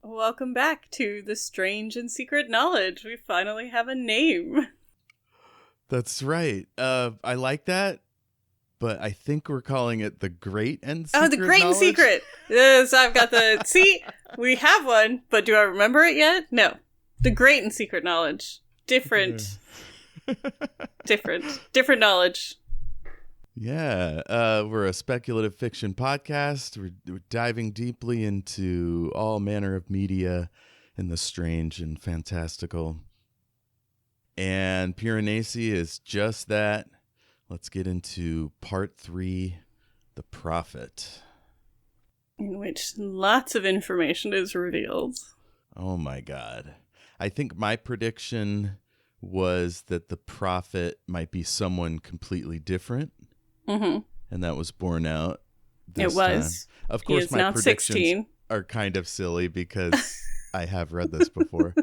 Welcome back to The Strange and Secret Knowledge. We finally have a name. That's right. I like that, but I think we're calling it The Great and Secret. Oh, The Great Knowledge. and Secret. Yes, I've got the... See, we have one, but do I remember it yet? No. The Great and Secret Knowledge. Different. Different knowledge. Yeah, we're a speculative fiction podcast. We're diving deeply into all manner of media and the strange and fantastical. And Piranesi is just that. Let's get into part 3, The Prophet. In which lots of information is revealed. Oh my God. I think my prediction was that the prophet might be someone completely different. Mm-hmm. And that was borne out this It was. time. Of course, is my now predictions 16. are kind of silly because I have read this before.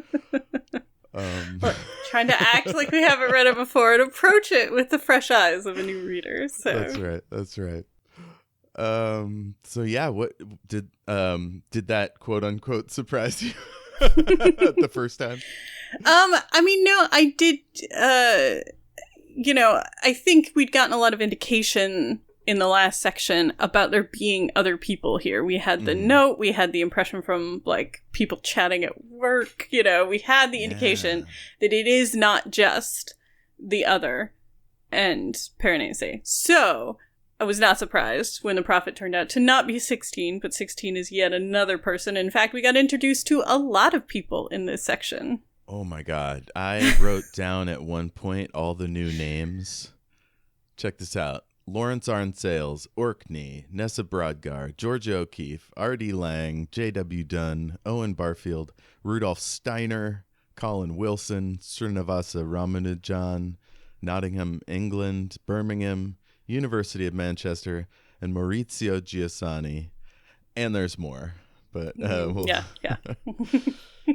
We're trying to act like we haven't read it before and approach it with the fresh eyes of a new reader. So That's right. So yeah, what did that quote unquote surprise you the first time? I mean, no, I did. I think we'd gotten a lot of indication in the last section about there being other people here. We had the note, we had the impression from like people chatting at work, we had the indication that it is not just the other and Piranesi. So I was not surprised when the prophet turned out to not be 16, but 16 is yet another person. In fact, we got introduced to a lot of people in this section. Oh my God. I wrote down at one point all the new names. Check this out. Laurence Arne-Sayles, Orkney, Nessa Brodgar, Georgia O'Keeffe, R.D. Lang, J.W. Dunn, Owen Barfield, Rudolph Steiner, Colin Wilson, Srinivasa Ramanujan, Nottingham, England, Birmingham, University of Manchester, and Maurizio Giussani. And there's more. But yeah.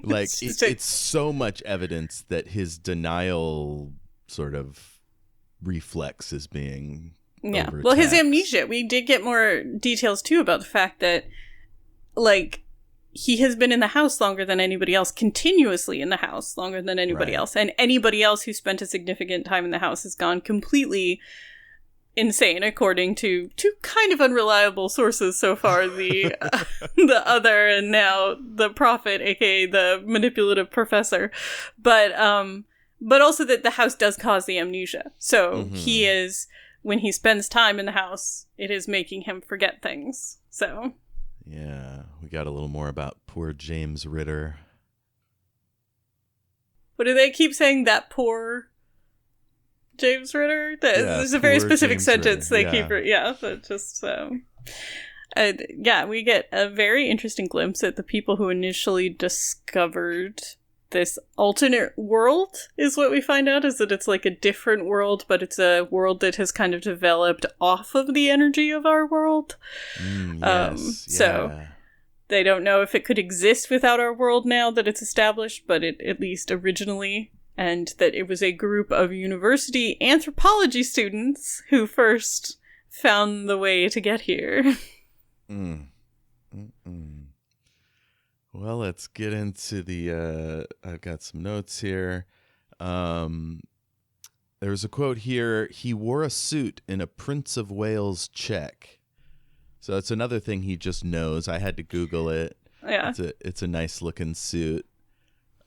Like, it's so much evidence that his denial sort of reflex is being overtaxed. Well, his amnesia. We did get more details, too, about the fact that, like, he has been in the house longer than anybody else, continuously in the house longer than anybody else. And anybody else who spent a significant time in the house has gone completely insane, according to two kind of unreliable sources so far, the other and now the prophet, aka the manipulative professor, but also that the house does cause the amnesia. So he is, when he spends time in the house, it is making him forget things. So yeah, we got a little more about poor James Ritter. What do they keep saying? That poor James Ritter? There's a very specific James sentence Ritter. they keep. Yeah, but just we get a very interesting glimpse at the people who initially discovered this alternate world. Is what we find out is that it's like a different world, but it's a world that has kind of developed off of the energy of our world. So they don't know if it could exist without our world now that it's established, but it at least originally. And that it was a group of university anthropology students who first found the way to get here. Well, let's get into the... I've got some notes here. There's a quote here. He wore a suit in a Prince of Wales check. So that's another thing he just knows. I had to Google it. Yeah. It's a nice looking suit.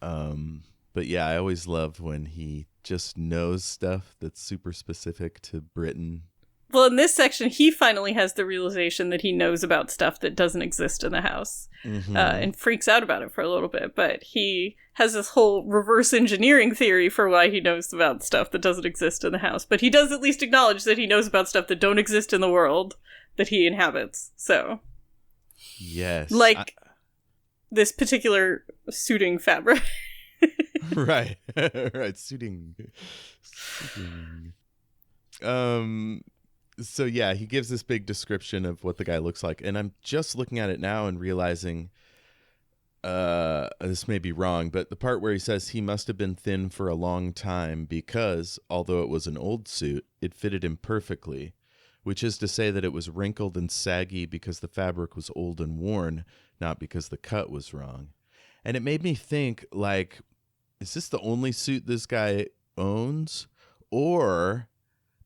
But yeah, I always love when he just knows stuff that's super specific to Britain Well, in this section, he finally has the realization that he knows about stuff that doesn't exist in the house, and freaks out about it for a little bit. But he has this whole reverse engineering theory for why he knows about stuff that doesn't exist in the house. But he does at least acknowledge that he knows about stuff that don't exist in the world that he inhabits. So, yes, this particular suiting fabric. Right, right, suiting. So yeah, he gives this big description of what the guy looks like, and I'm just looking at it now and realizing this may be wrong, but the part where he says he must have been thin for a long time because, although it was an old suit, it fitted him perfectly, which is to say that it was wrinkled and saggy because the fabric was old and worn, not because the cut was wrong. And it made me think, like, is this the only suit this guy owns? Or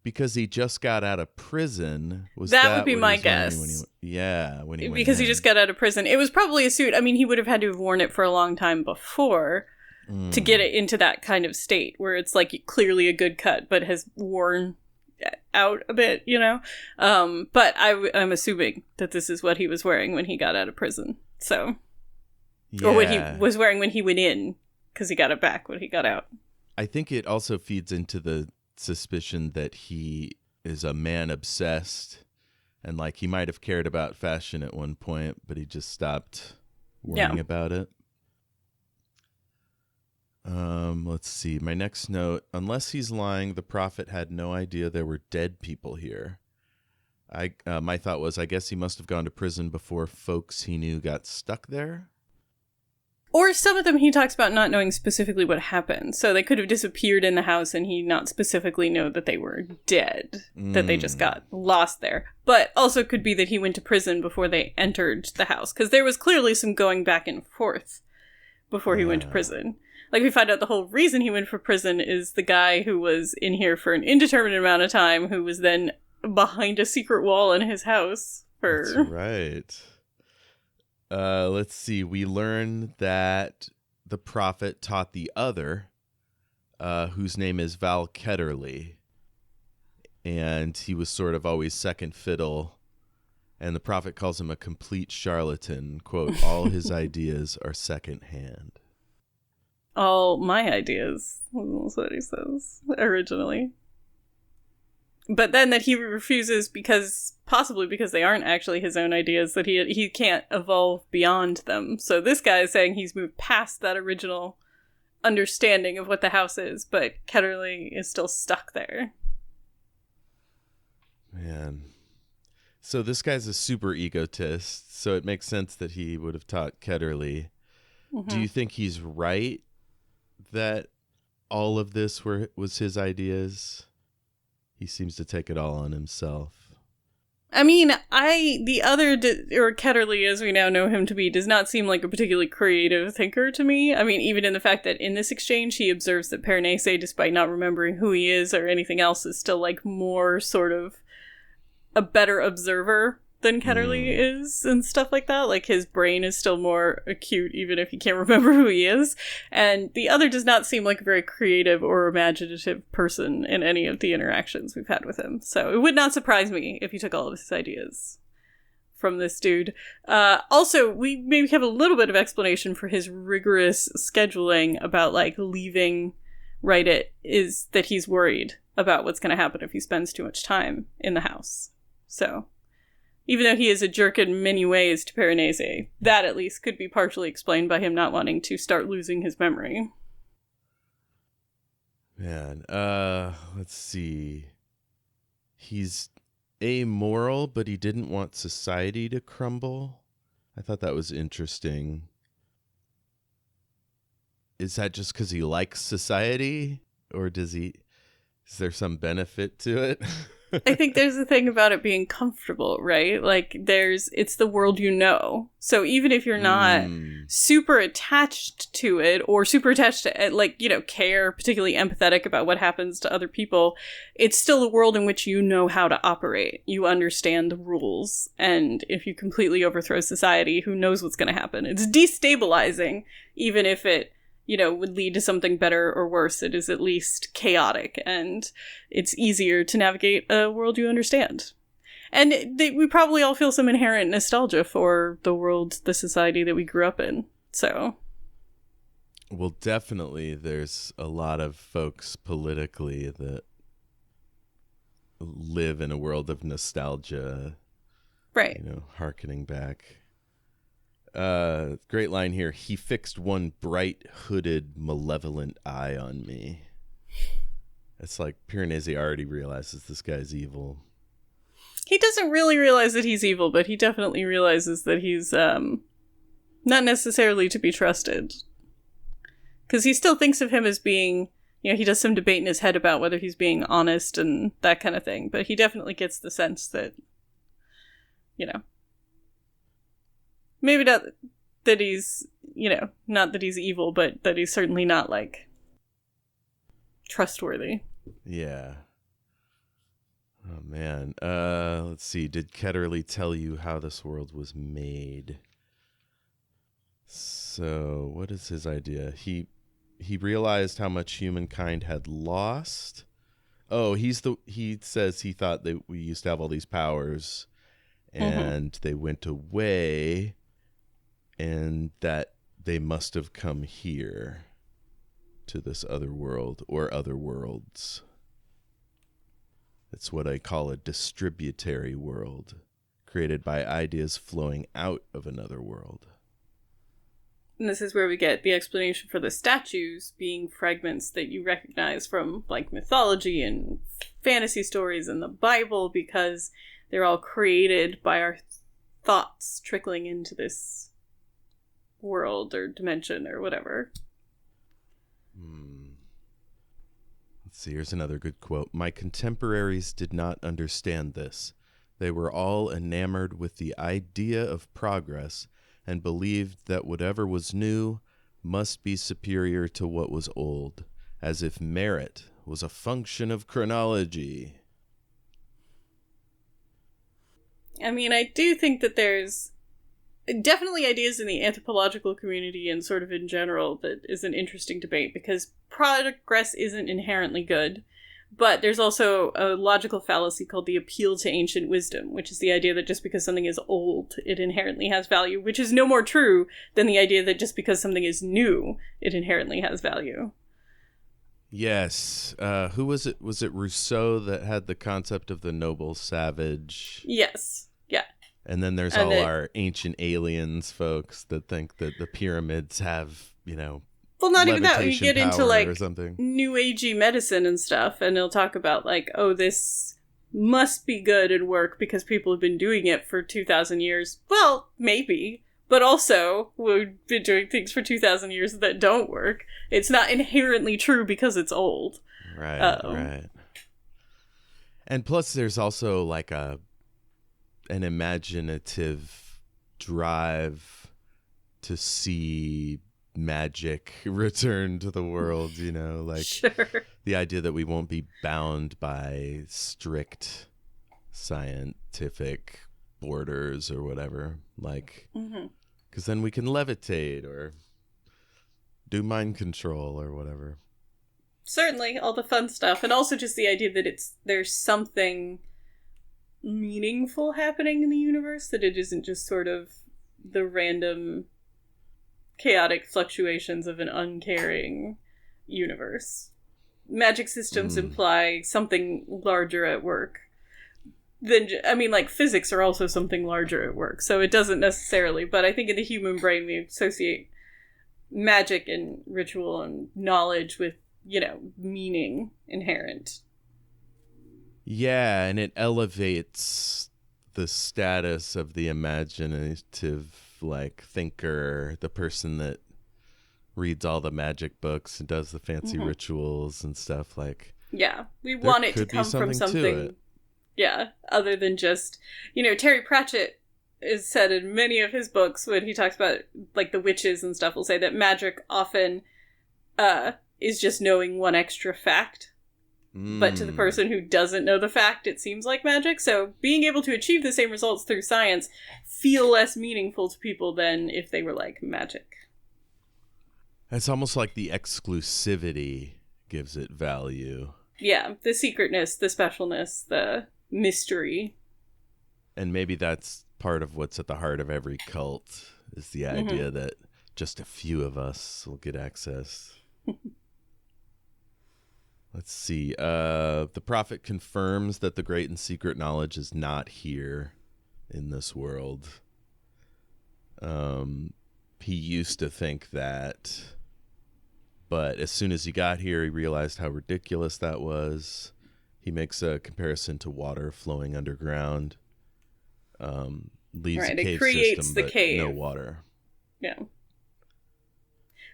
because he just got out of prison? That would be my guess. When he because he just got out of prison. It was probably a suit. I mean, he would have had to have worn it for a long time before to get it into that kind of state where it's like clearly a good cut, but has worn out a bit, you know? But I'm assuming that this is what he was wearing when he got out of prison. So, or what he was wearing when he went in, because he got it back when he got out. I think it also feeds into the suspicion that he is a man obsessed, and like he might have cared about fashion at one point, but he just stopped worrying about it. Let's see. My next note: unless he's lying, the prophet had no idea there were dead people here. My thought was, I guess he must have gone to prison before folks he knew got stuck there. Or some of them he talks about not knowing specifically what happened. So they could have disappeared in the house and he not specifically know that they were dead. That they just got lost there. But also could be that he went to prison before they entered the house. Because there was clearly some going back and forth before he went to prison. Like, we find out the whole reason he went for prison is the guy who was in here for an indeterminate amount of time, who was then behind a secret wall in his house for... That's right. Let's see. We learn that the prophet taught the other, whose name is Val Ketterley, and he was sort of always second fiddle, and the prophet calls him a complete charlatan. Quote, all his ideas are secondhand. All my ideas, that's what he says originally. But then that he refuses possibly because they aren't actually his own ideas, that he can't evolve beyond them. So this guy is saying he's moved past that original understanding of what the house is, but Ketterley is still stuck there. Man. So this guy's a super egotist, so it makes sense that he would have taught Ketterley. Mm-hmm. Do you think he's right that all of this was his ideas? He seems to take it all on himself. I mean, the other, or Ketterley, as we now know him to be, does not seem like a particularly creative thinker to me. I mean, even in the fact that in this exchange, he observes that Piranesi, despite not remembering who he is or anything else, is still like more sort of a better observer than Ketterley is and stuff like that. Like, his brain is still more acute, even if he can't remember who he is. And the other does not seem like a very creative or imaginative person in any of the interactions we've had with him. So it would not surprise me if he took all of his ideas from this dude. Also, we maybe have a little bit of explanation for his rigorous scheduling about, like, leaving is that he's worried about what's going to happen if he spends too much time in the house. So... even though he is a jerk in many ways to Piranesi, that at least could be partially explained by him not wanting to start losing his memory. Man, let's see. He's amoral, but he didn't want society to crumble. I thought that was interesting. Is that just because he likes society? Or is there some benefit to it? I think there's a thing about it being comfortable, right? Like, it's the world you know. So even if you're not super attached to it, or super attached to it, like, you know, care, particularly empathetic about what happens to other people, it's still a world in which you know how to operate. You understand the rules. And if you completely overthrow society, who knows what's going to happen? It's destabilizing, even if it, would lead to something better or worse. It is at least chaotic, and it's easier to navigate a world you understand. And we probably all feel some inherent nostalgia for the world, the society that we grew up in. So, well, definitely there's a lot of folks politically that live in a world of nostalgia. Right. Hearkening back. Great line here. He fixed one bright, hooded, malevolent eye on me. It's like Piranesi already realizes this guy's evil. He doesn't really realize that he's evil, but he definitely realizes that he's not necessarily to be trusted. Because he still thinks of him as being, he does some debate in his head about whether he's being honest and that kind of thing. But he definitely gets the sense that, maybe not that he's, not that he's evil, but that he's certainly not, like, trustworthy. Yeah. Oh, man. Let's see. Did Ketterley tell you how this world was made? So, what is his idea? He realized how much humankind had lost. Oh, he says he thought that we used to have all these powers and they went away and that they must have come here to this other world or other worlds. It's what I call a distributary world, created by ideas flowing out of another world. And this is where we get the explanation for the statues being fragments that you recognize from, like, mythology and fantasy stories in the Bible, because they're all created by our thoughts trickling into this world or dimension or whatever. Let's see, here's another good quote. My contemporaries did not understand this. They were all enamored with the idea of progress and believed that whatever was new must be superior to what was old, as if merit was a function of chronology. I mean, I do think that there's definitely ideas in the anthropological community and sort of in general that is an interesting debate, because progress isn't inherently good, but there's also a logical fallacy called the appeal to ancient wisdom, which is the idea that just because something is old, it inherently has value, which is no more true than the idea that just because something is new, it inherently has value. Yes. Who was it? Was it Rousseau that had the concept of the noble savage? Yes. Yeah. And then there's our ancient aliens folks that think that the pyramids have, well, not even that. You get into, like, something. New Agey medicine and stuff, and they'll talk about, like, oh, this must be good and work because people have been doing it for 2,000 years. Well, maybe. But also, we've been doing things for 2,000 years that don't work. It's not inherently true because it's old. Right, right. And plus, there's also, like, an imaginative drive to see magic return to the world, like sure. The idea that we won't be bound by strict scientific borders or whatever, like, because then we can levitate or do mind control or whatever. Certainly, all the fun stuff, and also just the idea that there's something meaningful happening in the universe, that it isn't just sort of the random chaotic fluctuations of an uncaring universe. Magic systems imply something larger at work. Like, physics are also something larger at work, so it doesn't necessarily, but I think in the human brain we associate magic and ritual and knowledge with, meaning inherent. Yeah, and it elevates the status of the imaginative, like, thinker, the person that reads all the magic books and does the fancy rituals and stuff. Like, yeah, we want it to come from something, other than just, Terry Pratchett is said in many of his books when he talks about, like, the witches and stuff, will say that magic often is just knowing one extra fact. But to the person who doesn't know the fact, it seems like magic. So being able to achieve the same results through science feel less meaningful to people than if they were like magic. It's almost like the exclusivity gives it value. Yeah, the secretness, the specialness, the mystery. And maybe that's part of what's at the heart of every cult, is the idea that just a few of us will get access. Let's see. The prophet confirms that the great and secret knowledge is not here in this world. He used to think that, but as soon as he got here, he realized how ridiculous that was. He makes a comparison to water flowing underground. Leaves a cave system, but no water. Yeah.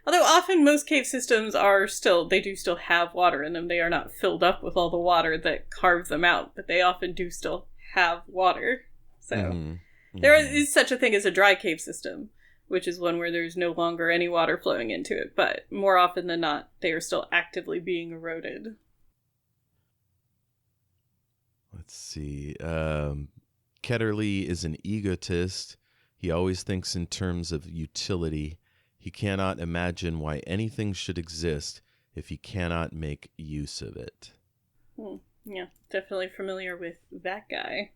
Although often most cave systems they do still have water in them. They are not filled up with all the water that carved them out, but they often do still have water. So there is such a thing as a dry cave system, which is one where there's no longer any water flowing into it. But more often than not, they are still actively being eroded. Let's see. Ketterley is an egotist. He always thinks in terms of utility. He cannot imagine why anything should exist if he cannot make use of it. Yeah, definitely familiar with that guy.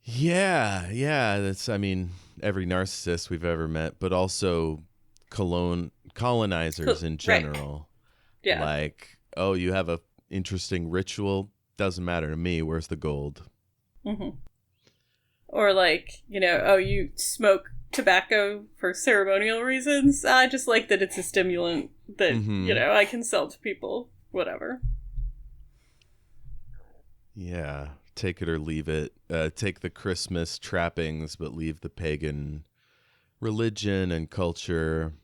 Yeah. That's, every narcissist we've ever met, but also colonizers in general. Right. Yeah. Like, oh, you have a interesting ritual? Doesn't matter to me. Where's the gold? Or like, you smoke tobacco for ceremonial reasons. I just like that it's a stimulant that, I can sell to people. Whatever. Yeah. Take it or leave it. Take the Christmas trappings, but leave the pagan religion and culture.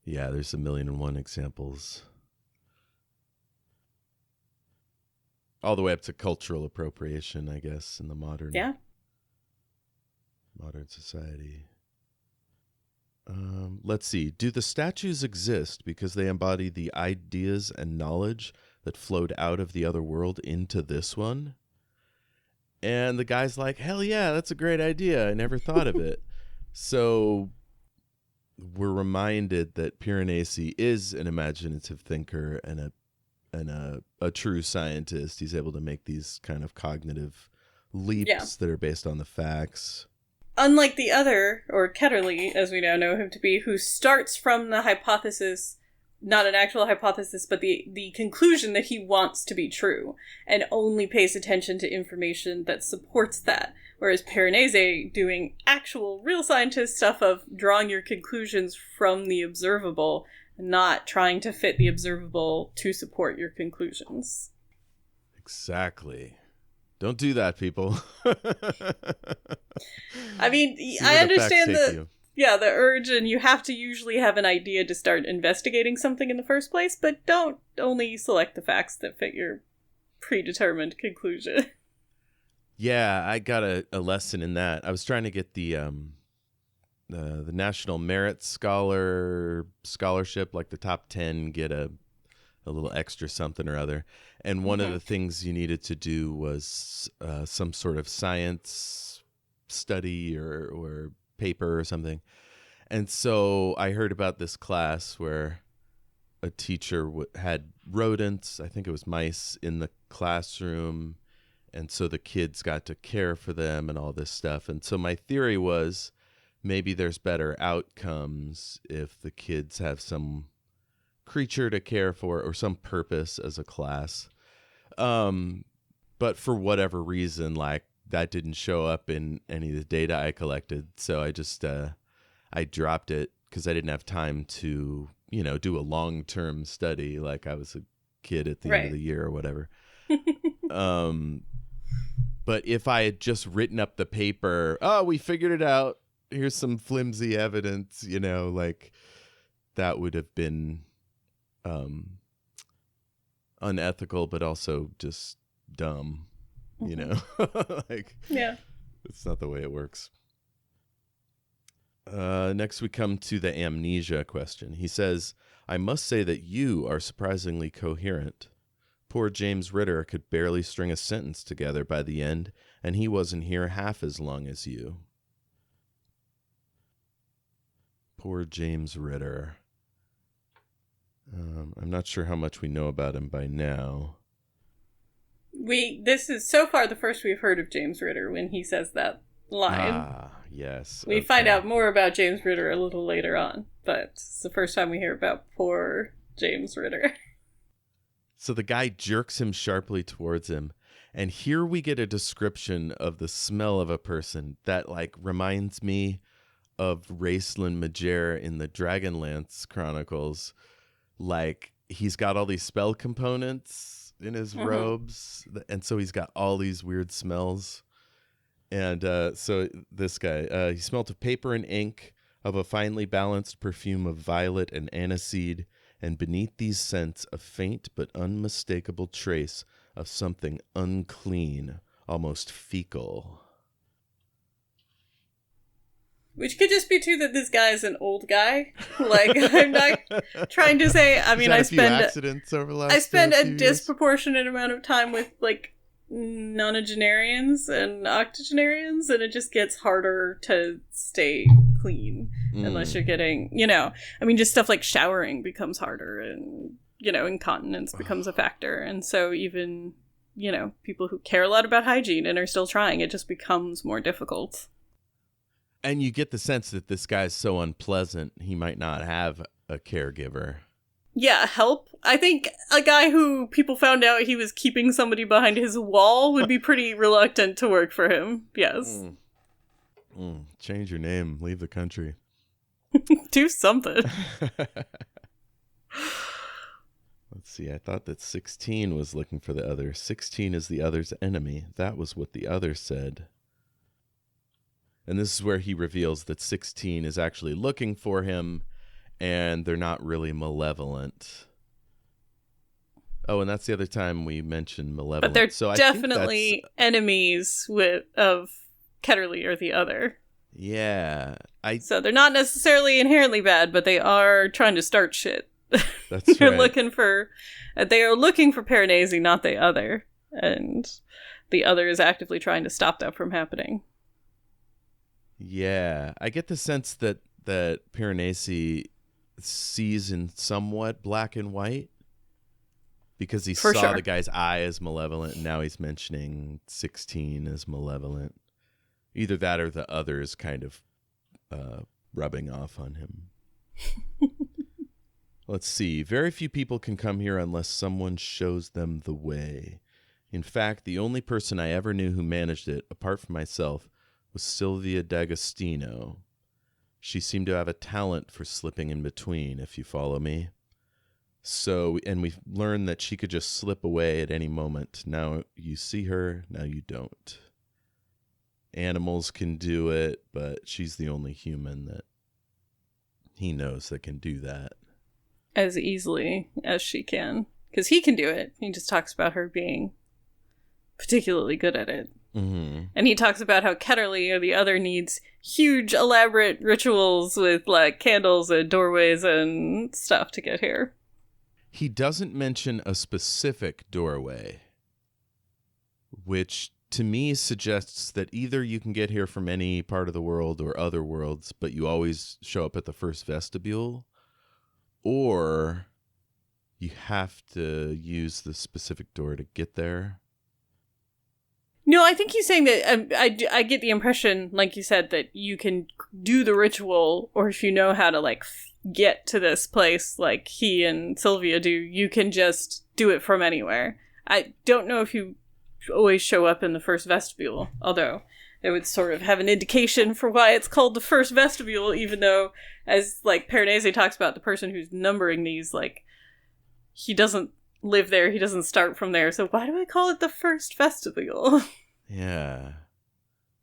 Yeah, there's 1,000,001 examples. All the way up to cultural appropriation, I guess, in the modern society. Let's see. Do the statues exist because they embody the ideas and knowledge that flowed out of the other world into this one? And the guy's like, hell yeah, that's a great idea. I never thought of it. So we're reminded that Piranesi is an imaginative thinker and a true scientist. He's able to make these kind of cognitive leaps that are based on the facts. Unlike the other, or Ketterley, as we now know him to be, who starts from the hypothesis, not an actual hypothesis, but the conclusion that he wants to be true, and only pays attention to information that supports that. Whereas Piranesi doing actual real scientist stuff of drawing your conclusions from the observable, not trying to fit the observable to support your conclusions. Exactly. Don't do that, people. I understand the urge, and you have to usually have an idea to start investigating something in the first place, but don't only select the facts that fit your predetermined conclusion. Yeah, I got a lesson in that. I was trying to get the National Merit Scholarship, like the top 10 get a little extra something or other. And one of the things you needed to do was some sort of science study or paper or something. And so I heard about this class where a teacher had rodents, I think it was mice, in the classroom. And so the kids got to care for them and all this stuff. And so my theory was maybe there's better outcomes if the kids have some creature to care for or some purpose as a class. But for whatever reason, like, that didn't show up in any of the data I collected. So I just, I dropped it because I didn't have time to, do a long-term study. Like I was a kid at the end of the year or whatever. But if I had just written up the paper, oh, we figured it out, here's some flimsy evidence, like that would have been unethical, but also just dumb, like, it's not the way it works. Next we come to the amnesia question. He says, I must say that you are surprisingly coherent. Poor James Ritter could barely string a sentence together by the end, and he wasn't here half as long as you. Poor James Ritter. I'm not sure how much we know about him by now. This is so far the first we've heard of James Ritter when he says that line. Ah, yes. We find out more about James Ritter a little later on, but it's the first time we hear about poor James Ritter. So the guy jerks him sharply towards him, and here we get a description of the smell of a person that like reminds me of Raistlin Majer in the Dragonlance Chronicles. Like he's got all these spell components in his robes, and so he's got all these weird smells. And so this guy, he smelt of paper and ink, of a finely balanced perfume of violet and aniseed, and beneath these scents a faint but unmistakable trace of something unclean, almost fecal. Which could just be true that this guy is an old guy. Like, I'm not trying to say, I mean, I spend a disproportionate amount of time with, like, nonagenarians and octogenarians, and it just gets harder to stay clean unless you're getting, I mean, just stuff like showering becomes harder, and, incontinence becomes a factor. And so even, people who care a lot about hygiene and are still trying, it just becomes more difficult. And you get the sense that this guy's so unpleasant, he might not have a caregiver. Yeah, help. I think a guy who people found out he was keeping somebody behind his wall would be pretty reluctant to work for him. Yes. Change your name. Leave the country. Do something. Let's see. I thought that 16 was looking for the other. 16 is the other's enemy. That was what the other said. And this is where he reveals that 16 is actually looking for him, and they're not really malevolent. Oh, and that's the other time we mentioned malevolent. But they're definitely enemies of Ketterley or the other. Yeah. So they're not necessarily inherently bad, but they are trying to start shit. That's They're right. They are looking for Piranesi, not the other. And the other is actively trying to stop that from happening. Yeah. I get the sense that Piranesi sees in somewhat black and white, because he saw the guy's eye as malevolent, and now he's mentioning 16 as malevolent. Either that or the other is kind of rubbing off on him. Let's see. Very few people can come here unless someone shows them the way. In fact, the only person I ever knew who managed it, apart from myself, was Sylvia D'Agostino. She seemed to have a talent for slipping in between, if you follow me. So, and we've learned that she could just slip away at any moment. Now you see her, now you don't. Animals can do it, but she's the only human that he knows that can do that. As easily as she can. Because he can do it. He just talks about her being particularly good at it. Mm-hmm. And he talks about how Ketterley or the other needs huge, elaborate rituals with, like, candles and doorways and stuff to get here. He doesn't mention a specific doorway, which to me suggests that either you can get here from any part of the world or other worlds, but you always show up at the first vestibule, or you have to use the specific door to get there. No, I think he's saying that I get the impression, like you said, that you can do the ritual, or if you know how to, like, get to this place like he and Sylvia do, you can just do it from anywhere. I don't know if you always show up in the first vestibule, although it would sort of have an indication for why it's called the first vestibule, even though, as, like, Piranesi talks about, the person who's numbering these, like, he doesn't live there, he doesn't start from there, so why do I call it the first vestibule? Yeah.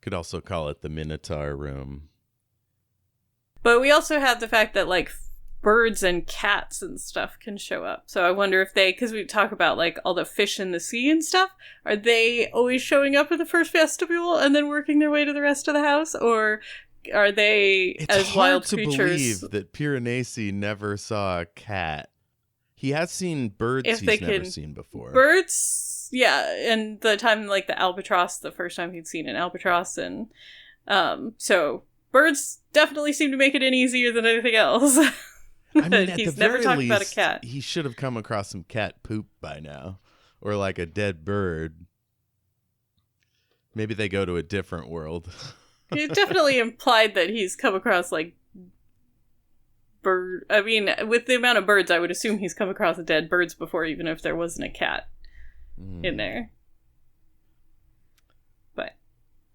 Could also call it the Minotaur room. But we also have the fact that, like, birds and cats and stuff can show up. So I wonder if because we talk about, like, all the fish in the sea and stuff, are they always showing up at the first vestibule and then working their way to the rest of the house? Or are they as wild creatures? It's hard to believe that Piranesi never saw a cat. He has seen birds he's never seen before. Birds, yeah, and the time, like, the albatross, the first time he'd seen an albatross, and so birds definitely seem to make it in easier than anything else. I mean, at He's the never very talked least, about a cat. he should have come across some cat poop by now. Or like a dead bird. Maybe they go to a different world. It definitely implied that he's come across, like, bird. I mean, with the amount of birds, I would assume he's come across dead birds before, even if there wasn't a cat in there. But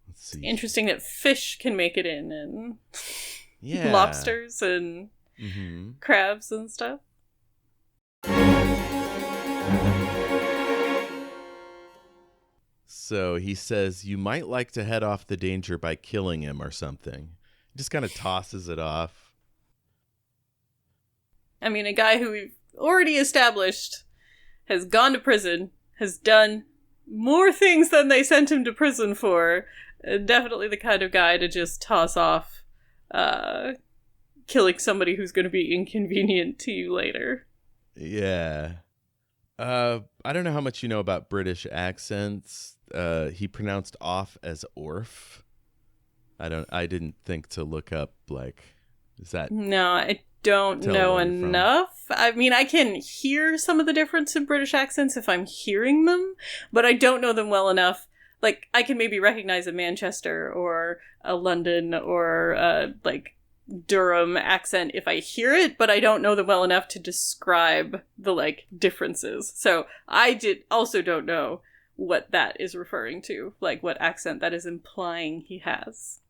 it's interesting that fish can make it in, and lobsters and crabs and stuff. So he says, you might like to head off the danger by killing him or something. He just kind of tosses it off. I mean, a guy who we've already established has gone to prison, has done more things than they sent him to prison for. Definitely the kind of guy to just toss off killing somebody who's going to be inconvenient to you later. Yeah. I don't know how much you know about British accents. He pronounced off as orf. I didn't think to look up, like, is that... No, I don't know enough. I mean, I can hear some of the difference in British accents if I'm hearing them, but I don't know them well enough. Like, I can maybe recognize a Manchester or a London or, like, Durham accent if I hear it, but I don't know them well enough to describe the, like, differences. So I also don't know what that is referring to, like what accent that is implying he has.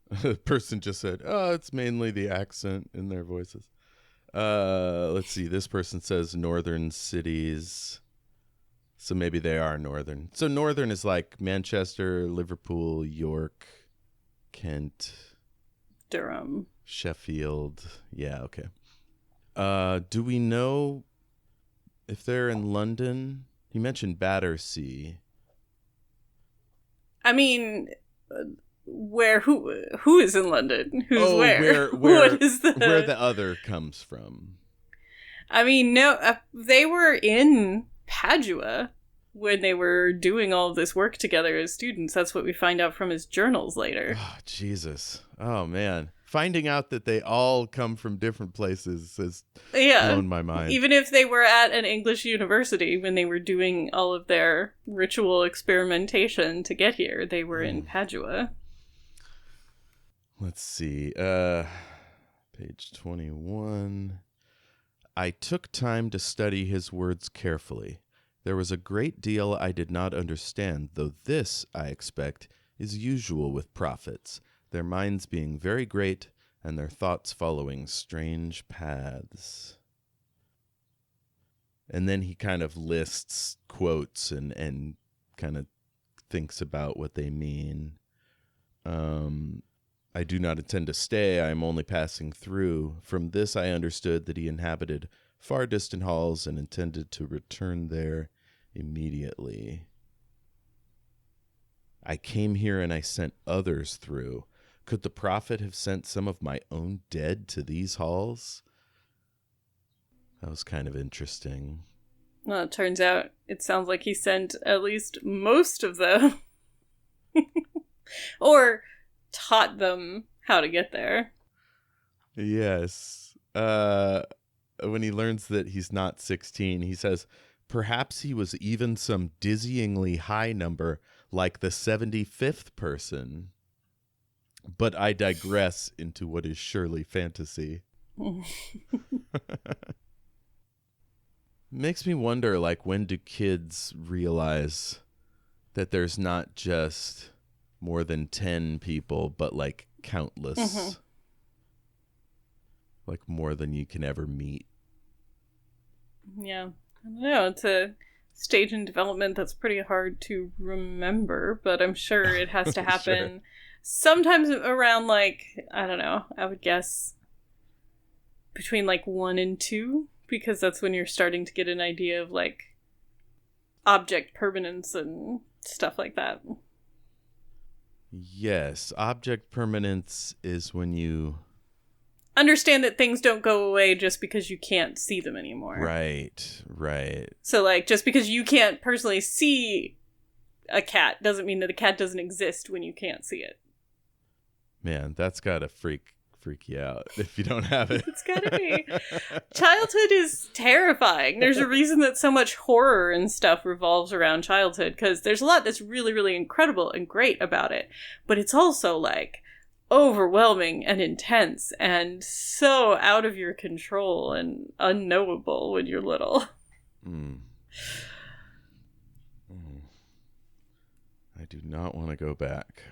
The person just said, oh, it's mainly the accent in their voices. Let's see. This person says northern cities. So maybe they are northern. So northern is like Manchester, Liverpool, York, Kent, Durham, Sheffield. Yeah, okay. Do we know if they're in London? He mentioned Battersea. I mean, who is in London? Who's where? What is where the other comes from? I mean, no, they were in Padua when they were doing all of this work together as students. That's what we find out from his journals later. Oh, Jesus. Oh, man. Finding out that they all come from different places has blown my mind. Even if they were at an English university when they were doing all of their ritual experimentation to get here, they were in Padua. Let's see. Page 21. I took time to study his words carefully. There was a great deal I did not understand, though this, I expect, is usual with prophets, their minds being very great and their thoughts following strange paths. And then he kind of lists quotes and kind of thinks about what they mean. I do not intend to stay, I am only passing through. From this I understood that he inhabited far distant halls and intended to return there immediately. I came here and I sent others through. Could the prophet have sent some of my own dead to these halls? That was kind of interesting. Well, it turns out it sounds like he sent at least most of them. Or taught them how to get there. Yes. When he learns that he's not 16, he says, perhaps he was even some dizzyingly high number, like the 75th person. But I digress into what is surely fantasy. Makes me wonder, like, when do kids realize that there's not just more than 10 people, but like countless, like more than you can ever meet? Yeah, I don't know. It's a stage in development that's pretty hard to remember, but I'm sure it has to happen sometimes around, like, I don't know, I would guess between like 1 and 2, because that's when you're starting to get an idea of like object permanence and stuff like that. Yes, object permanence is when you understand that things don't go away just because you can't see them anymore. Right. So, like, just because you can't personally see a cat doesn't mean that the cat doesn't exist when you can't see it. Man, that's gotta freak you out if you don't have it. It's gotta be. Childhood is terrifying. There's a reason that so much horror and stuff revolves around childhood, because there's a lot that's really, really incredible and great about it. But it's also like overwhelming and intense and so out of your control and unknowable when you're little. I do not want to go back.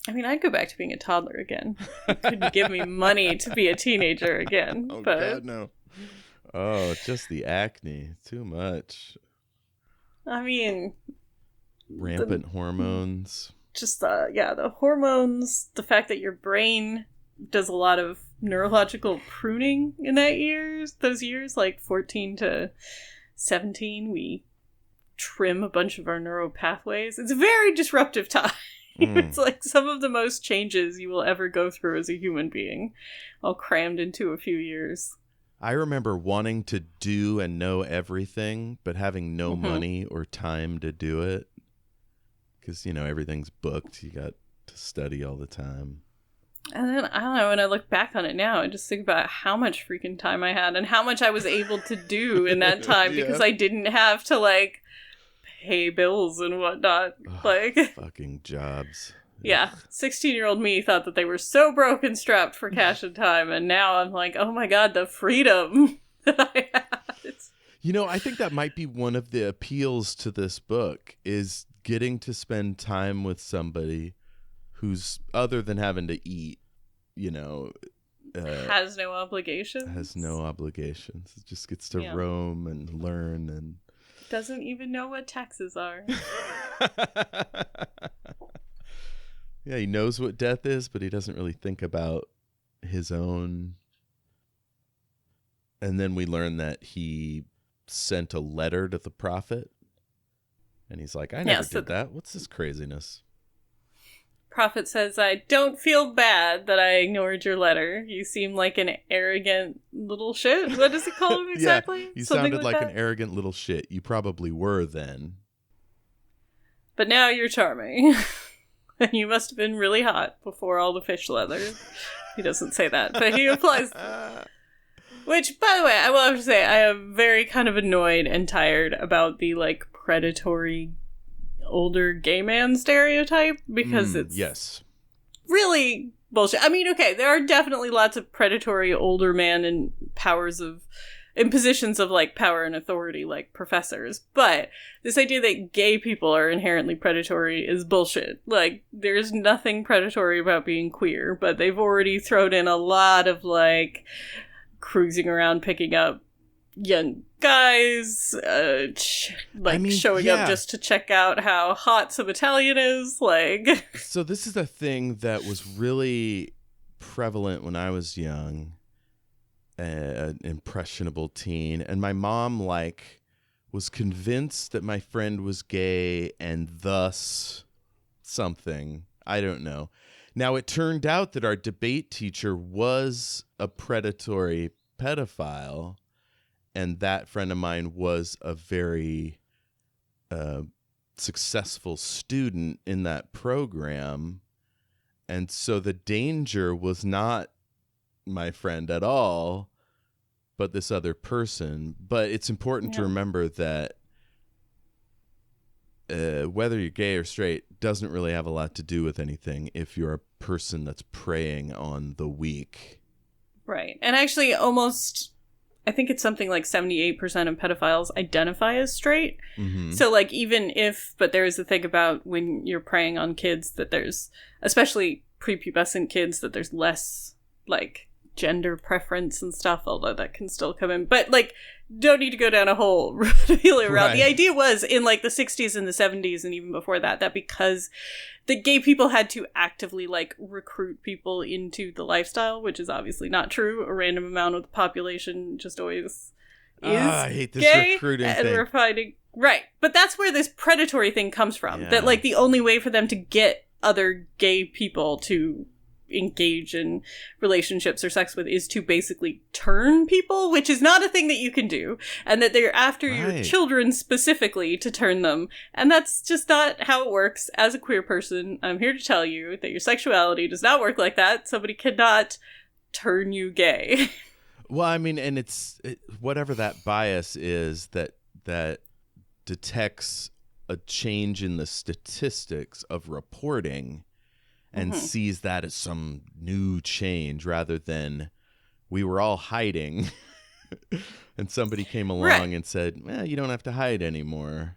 I mean, I'd go back to being a toddler again. You couldn't give me money to be a teenager again. Oh, but... God, no. Oh, just the acne. Too much. I mean... Rampant hormones. Just, the hormones, the fact that your brain does a lot of neurological pruning in those years, like 14 to 17, we trim a bunch of our neural pathways. It's a very disruptive time. It's like some of the most changes you will ever go through as a human being, all crammed into a few years. I remember wanting to do and know everything, but having no money or time to do it. Because, everything's booked. You got to study all the time. And then, I don't know, when I look back on it now, I just think about how much freaking time I had and how much I was able to do in that time because I didn't have to, pay bills and whatnot. Fucking jobs. Yeah. 16-year-old me thought that they were so broke and strapped for cash and time, and now I'm like, oh my God, the freedom that I have. I think that might be one of the appeals to this book is getting to spend time with somebody who's, other than having to eat, has no obligations. It just gets to roam and learn and doesn't even know what taxes are. Yeah, he knows what death is, but he doesn't really think about his own. And then we learn that he sent a letter to the prophet. And he's like, I never did that. What's this craziness? Prophet says, I don't feel bad that I ignored your letter. You seem like an arrogant little shit. What does he call him exactly? Yeah, you sounded like an arrogant little shit. You probably were then. But now you're charming. And you must have been really hot before all the fish leather. He doesn't say that, but he implies... Which, by the way, I will have to say, I am very kind of annoyed and tired about the, predatory older gay man stereotype, because it's really bullshit. I mean, okay, there are definitely lots of predatory older men in positions of power and authority, like professors, but this idea that gay people are inherently predatory is bullshit. There's nothing predatory about being queer, but they've already thrown in a lot of cruising around picking up young guys, showing up just to check out how hot some Italian is. So this is a thing that was really prevalent when I was young, an impressionable teen, and my mom was convinced that my friend was gay and thus something. I don't know. Now, it turned out that our debate teacher was a predatory pedophile, and that friend of mine was a very successful student in that program. And so the danger was not my friend at all, but this other person. But it's important to remember that whether you're gay or straight doesn't really have a lot to do with anything if you're a person that's preying on the weak. Right. And actually I think it's something like 78% of pedophiles identify as straight. Mm-hmm. So but there's the thing about when you're preying on kids that there's, especially prepubescent kids, that there's less gender preference and stuff, although that can still come in. But don't need to go down a whole really around. Right. The idea was in the 60s and the 70s and even before that because the gay people had to actively recruit people into the lifestyle, which is obviously not true. A random amount of the population just always is I hate this gay, recruiting and thing. We're finding right, but that's where this predatory thing comes from. Yeah. That the only way for them to get other gay people to engage in relationships or sex with is to basically turn people, which is not a thing that you can do, and that they're after your children specifically to turn them. And that's just not how it works. As a queer person, I'm here to tell you that your sexuality does not work like that. Somebody cannot turn you gay. Well, I mean, and whatever that bias is that detects a change in the statistics of reporting and sees that as some new change rather than we were all hiding and somebody came along and said, you don't have to hide anymore.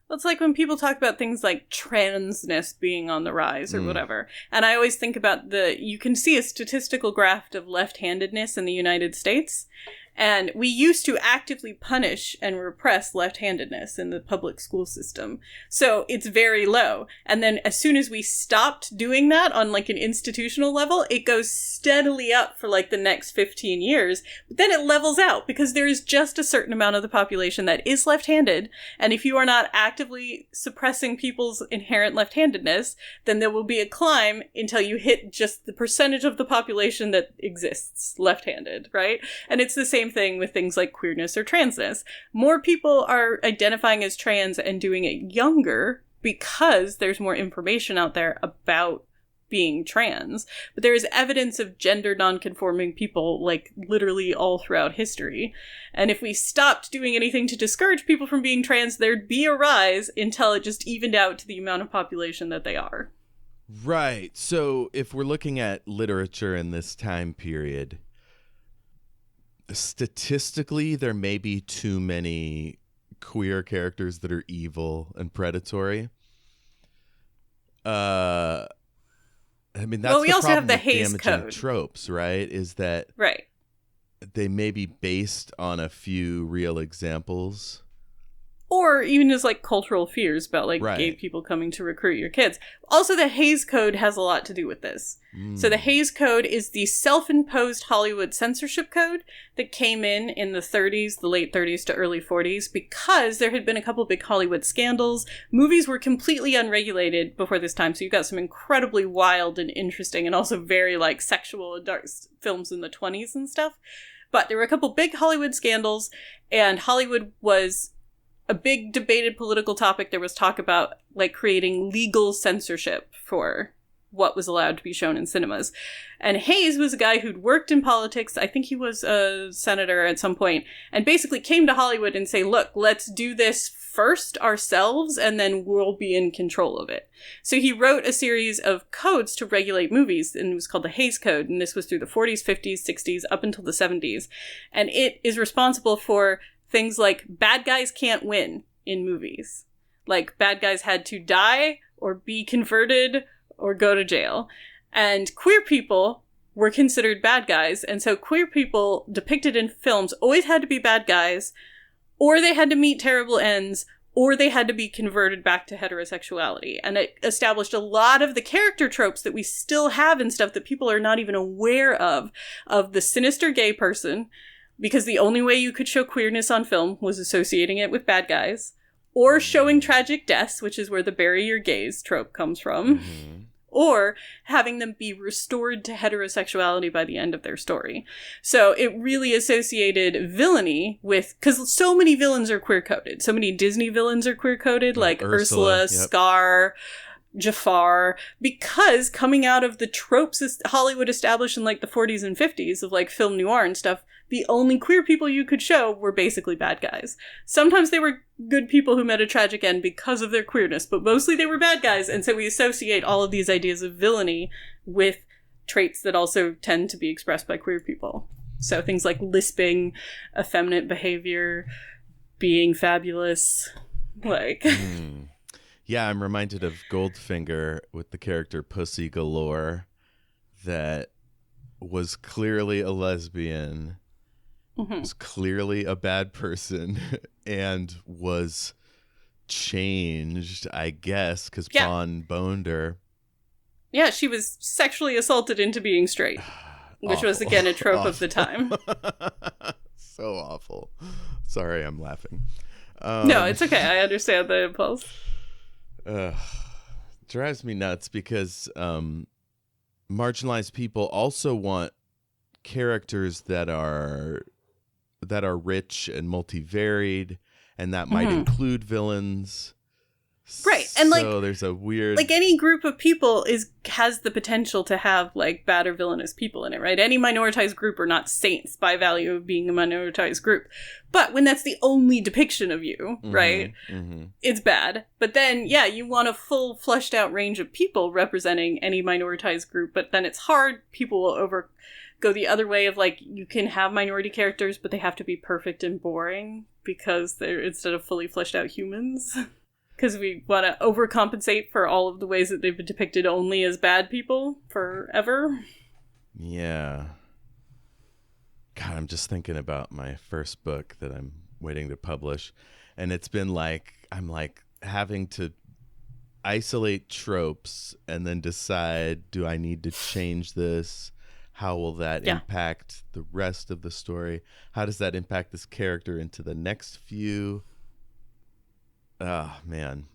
Well, it's like when people talk about things like transness being on the rise or whatever. And I always think about you can see a statistical graph of left-handedness in the United States. And we used to actively punish and repress left-handedness in the public school system. So it's very low. And then as soon as we stopped doing that on like an institutional level, it goes steadily up for like the next 15 years. But then it levels out because there is just a certain amount of the population that is left-handed. And if you are not actively suppressing people's inherent left-handedness, then there will be a climb until you hit just the percentage of the population that exists left-handed, right? And it's the same thing with things like queerness or transness. More people are identifying as trans and doing it younger because there's more information out there about being trans. But there is evidence of gender nonconforming people like literally all throughout history. And if we stopped doing anything to discourage people from being trans, there'd be a rise until it just evened out to the amount of population that they are. Right. So if we're looking at literature in this time period, statistically, there may be too many queer characters that are evil and predatory. I mean, that's we the also problem have the with Hays damaging Code. Tropes, right? Is that they may be based on a few real examples. Or even as like cultural fears about like gay people coming to recruit your kids. Also, the Hays Code has a lot to do with this. So the Hays Code is the self-imposed Hollywood censorship code that came in the 30s, the late 30s to early 40s, because there had been a couple big Hollywood scandals. Movies were completely unregulated before this time, so you got some incredibly wild and interesting and also very like sexual and dark films in the 20s and stuff. But there were a couple big Hollywood scandals, and Hollywood was a big debated political topic. There was talk about like creating legal censorship for what was allowed to be shown in cinemas. And Hays was a guy who'd worked in politics. I think he was a senator at some point, and basically came to Hollywood and say, look, let's do this first ourselves, and then we'll be in control of it. So he wrote a series of codes to regulate movies, and it was called the Hays Code. And this was through the 40s, 50s, 60s, up until the 70s. And it is responsible for things like bad guys can't win in movies. Like bad guys had to die or be converted or go to jail. And queer people were considered bad guys. And so queer people depicted in films always had to be bad guys, or they had to meet terrible ends, or they had to be converted back to heterosexuality. And it established a lot of the character tropes that we still have in stuff that people are not even aware of the sinister gay person, because the only way you could show queerness on film was associating it with bad guys, or showing tragic deaths, which is where the bury your gays trope comes from, or having them be restored to heterosexuality by the end of their story. So it really associated villainy with, because so many villains are queer-coded. So many Disney villains are queer-coded, like Ursula, Scar, Jafar, because coming out of the tropes Hollywood established in like the 40s and 50s of like film noir and stuff, the only queer people you could show were basically bad guys. Sometimes they were good people who met a tragic end because of their queerness, but mostly they were bad guys. And so we associate all of these ideas of villainy with traits that also tend to be expressed by queer people. So things like lisping, effeminate behavior, being fabulous, like... Yeah, I'm reminded of Goldfinger with the character Pussy Galore that was clearly a lesbian, was clearly a bad person, and was changed, I guess, because Bond boned her. Yeah, she was sexually assaulted into being straight, which was, again, a trope of the time. So awful. Sorry, I'm laughing. No, it's okay. I understand the impulse. Drives me nuts because marginalized people also want characters that are rich and multivaried, and that might include villains. Right. And so there's a weird, like, any group of people has the potential to have like bad or villainous people in it, right? Any minoritized group are not saints by value of being a minoritized group. But when that's the only depiction of you, right? It's bad. But then, yeah, you want a full fleshed out range of people representing any minoritized group, but then it's hard. People will go the other way of, like, you can have minority characters, but they have to be perfect and boring because they're instead of fully fleshed out humans. Because we want to overcompensate for all of the ways that they've been depicted only as bad people forever. Yeah. God, I'm just thinking about my first book that I'm waiting to publish. And it's been like, I'm like having to isolate tropes and then decide, do I need to change this? How will that impact the rest of the story? How does that impact this character into the next few? Oh, man.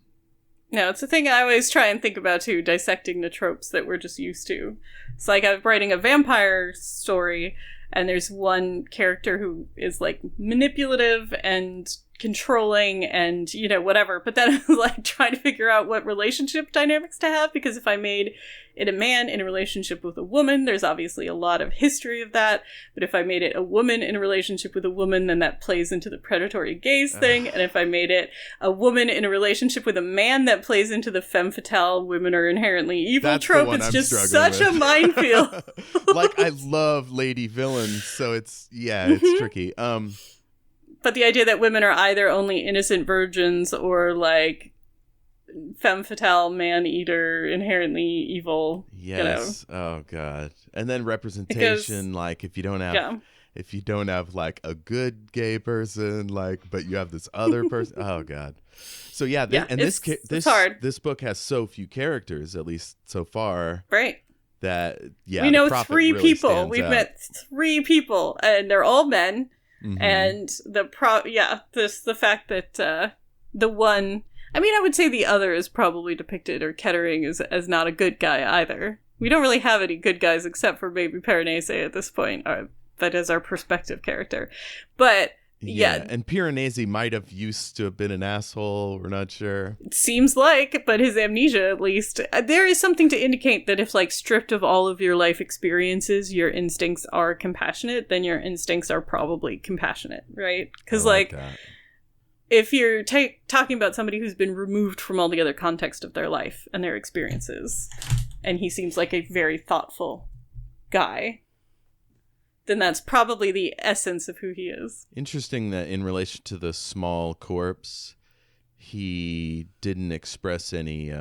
No, it's a thing I always try and think about, too, dissecting the tropes that we're just used to. It's like I'm writing a vampire story, and there's one character who is, like, manipulative and controlling and, you know, whatever. But then I'm, like, trying to figure out what relationship dynamics to have, because if I made it a man in a relationship with a woman, there's obviously a lot of history of that. But if I made it a woman in a relationship with a woman, then that plays into the predatory gaze thing. And if I made it a woman in a relationship with a man, that plays into the femme fatale, women are inherently evil trope. It's just such a minefield. Like, I love lady villains, so it's tricky. But the idea that women are either only innocent virgins or, like, femme fatale, man-eater, inherently evil. Yes. You know. Oh, God. And then representation, like, if you don't have like a good gay person, like, but you have this other person. Oh, God. So it's hard. This book has so few characters, at least so far. Right. That we know three people. We've met three people, and they're all men. And the fact that the one, I mean, I would say the other is probably depicted, or Kettering, as not a good guy either. We don't really have any good guys except for maybe Piranesi at this point, that is our perspective character. But yeah, and Piranesi might have used to have been an asshole. We're not sure. It seems like, but his amnesia, at least, there is something to indicate that if, like, stripped of all of your life experiences, your instincts are compassionate, then your instincts are probably compassionate, right? Because, like if you're talking about somebody who's been removed from all the other context of their life and their experiences, and he seems like a very thoughtful guy, then that's probably the essence of who he is. Interesting that in relation to the small corpse, he didn't express any,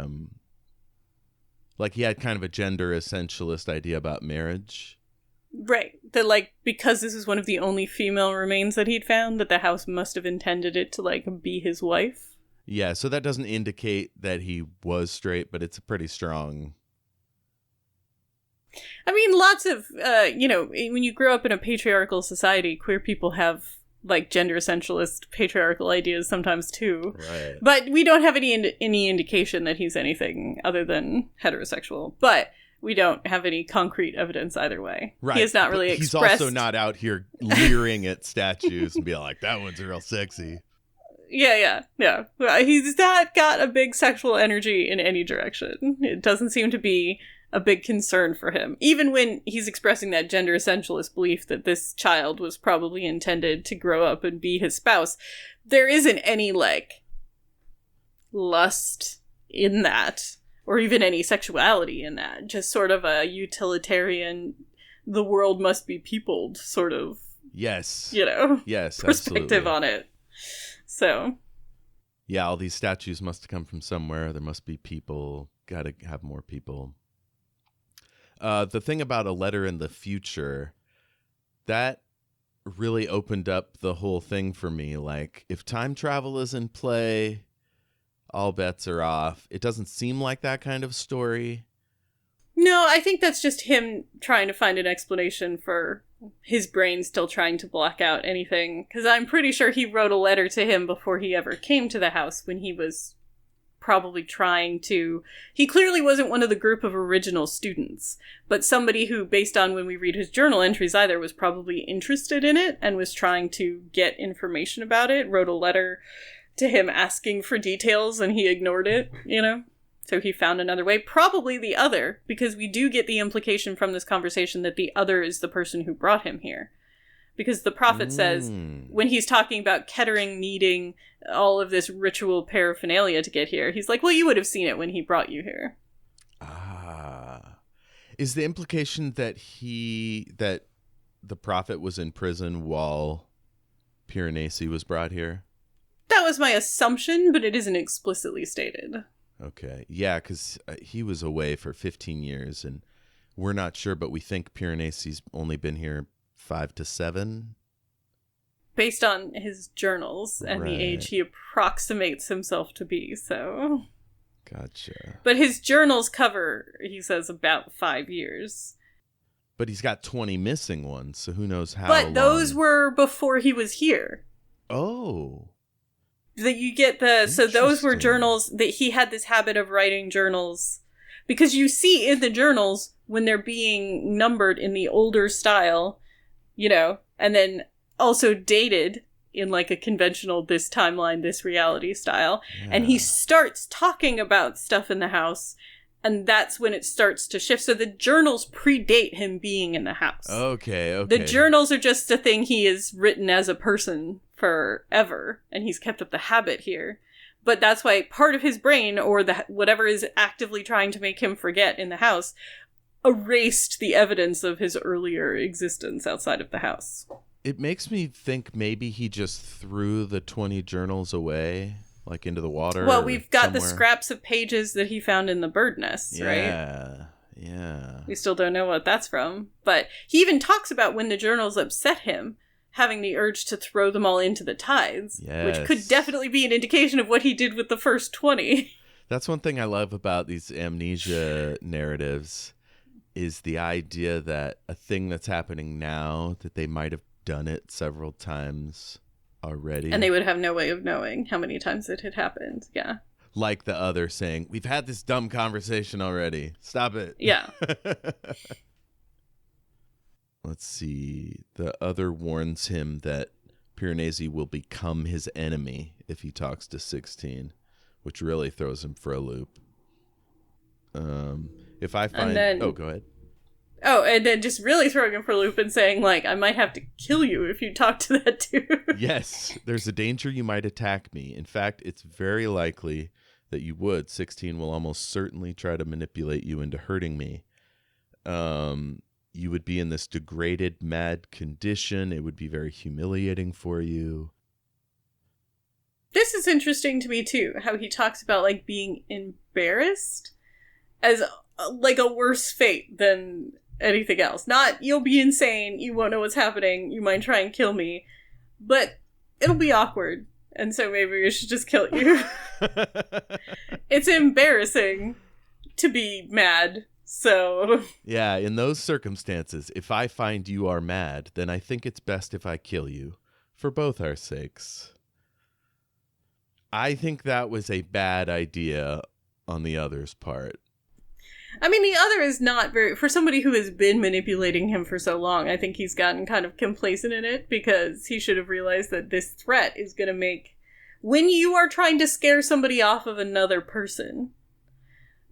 like, he had kind of a gender essentialist idea about marriage. Right. That, like, because this is one of the only female remains that he'd found, that the house must have intended it to, like, be his wife. Yeah, so that doesn't indicate that he was straight, but it's a pretty strong... I mean, lots of, when you grow up in a patriarchal society, queer people have, like, gender essentialist patriarchal ideas sometimes, too. Right. But we don't have any indication that he's anything other than heterosexual. But we don't have any concrete evidence either way. Right. He has not really expressed... He's also not out here leering at statues and being like, that one's real sexy. Yeah. He's not got a big sexual energy in any direction. It doesn't seem to be a big concern for him. Even when he's expressing that gender essentialist belief that this child was probably intended to grow up and be his spouse, there isn't any, like, lust in that, or even any sexuality in that. Just sort of a utilitarian, the world must be peopled sort of, yes, perspective absolutely. On it. So, yeah, all these statues must come from somewhere. There must be people. Gotta have more people. The thing about A Letter in the Future, that really opened up the whole thing for me. Like, if time travel is in play, all bets are off. It doesn't seem like that kind of story. No, I think that's just him trying to find an explanation for his brain still trying to block out anything. Because I'm pretty sure he wrote a letter to him before he ever came to the house when he was probably trying to... He clearly wasn't one of the group of original students, but somebody who, based on when we read his journal entries, either was probably interested in it and was trying to get information about it, wrote a letter to him asking for details, and he ignored it, you know? So he found another way. Probably the other, because we do get the implication from this conversation that the other is the person who brought him here. Because the prophet says, when he's talking about Kettering needing all of this ritual paraphernalia to get here, he's like, well, you would have seen it when he brought you here. Ah. Is the implication that the prophet was in prison while Piranesi was brought here? That was my assumption, but it isn't explicitly stated. Okay. Yeah, because he was away for 15 years, and we're not sure, but we think Piranesi's only been here 5 to 7. Based on his journals and the age he approximates himself to be, so... Gotcha. But his journals cover, he says, about 5 years. But he's got 20 missing ones, so who knows how But those were before he was here. Oh. That you get so those were journals that he had this habit of writing journals, because you see in the journals when they're being numbered in the older style, you know, and then also dated in like a conventional this timeline, this reality style. Yeah. And he starts talking about stuff in the house, and that's when it starts to shift. So the journals predate him being in the house. Okay. The journals are just a thing he has written as a person forever, and he's kept up the habit here. But that's why part of his brain, or whatever is actively trying to make him forget in the house, erased the evidence of his earlier existence outside of the house. It makes me think maybe he just threw the 20 journals away, like into the water. Well, we've got the scraps of pages that he found in the bird nests, right? Yeah. We still don't know what that's from. But he even talks about when the journals upset him, having the urge to throw them all into the tides, which could definitely be an indication of what he did with the first 20. That's one thing I love about these amnesia narratives, is the idea that a thing that's happening now, that they might have done it several times already. And they would have no way of knowing how many times it had happened. Yeah. Like the other saying, we've had this dumb conversation already. Stop it. Yeah. Let's see. The other warns him that Piranesi will become his enemy if he talks to 16, which really throws him for a loop. If I find... go ahead. Oh, and then just really throwing him for a loop and saying, like, I might have to kill you if you talk to that dude. Yes, there's a danger you might attack me. In fact, it's very likely that you would. 16 will almost certainly try to manipulate you into hurting me. You would be in this degraded, mad condition. It would be very humiliating for you. This is interesting to me, too, how he talks about, like, being embarrassed as, like, a worse fate than anything else. Not, you'll be insane, you won't know what's happening, you might try and kill me, but it'll be awkward, and so maybe we should just kill you. It's embarrassing to be mad, so... Yeah, in those circumstances, if I find you are mad, then I think it's best if I kill you, for both our sakes. I think that was a bad idea on the other's part. I mean, the other is not very... For somebody who has been manipulating him for so long, I think he's gotten kind of complacent in it, because he should have realized that this threat is going to make... When you are trying to scare somebody off of another person,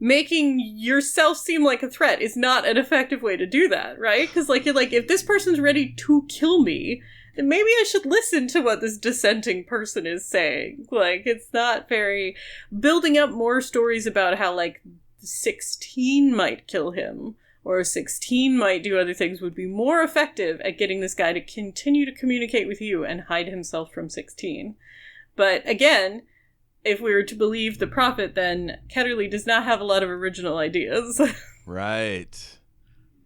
making yourself seem like a threat is not an effective way to do that, right? Because, like, you're like, if this person's ready to kill me, then maybe I should listen to what this dissenting person is saying. Like, it's not very... Building up more stories about how, like, 16 might kill him, or 16 might do other things, would be more effective at getting this guy to continue to communicate with you and hide himself from 16. But again, if we were to believe the prophet, then Ketterley does not have a lot of original ideas. Right.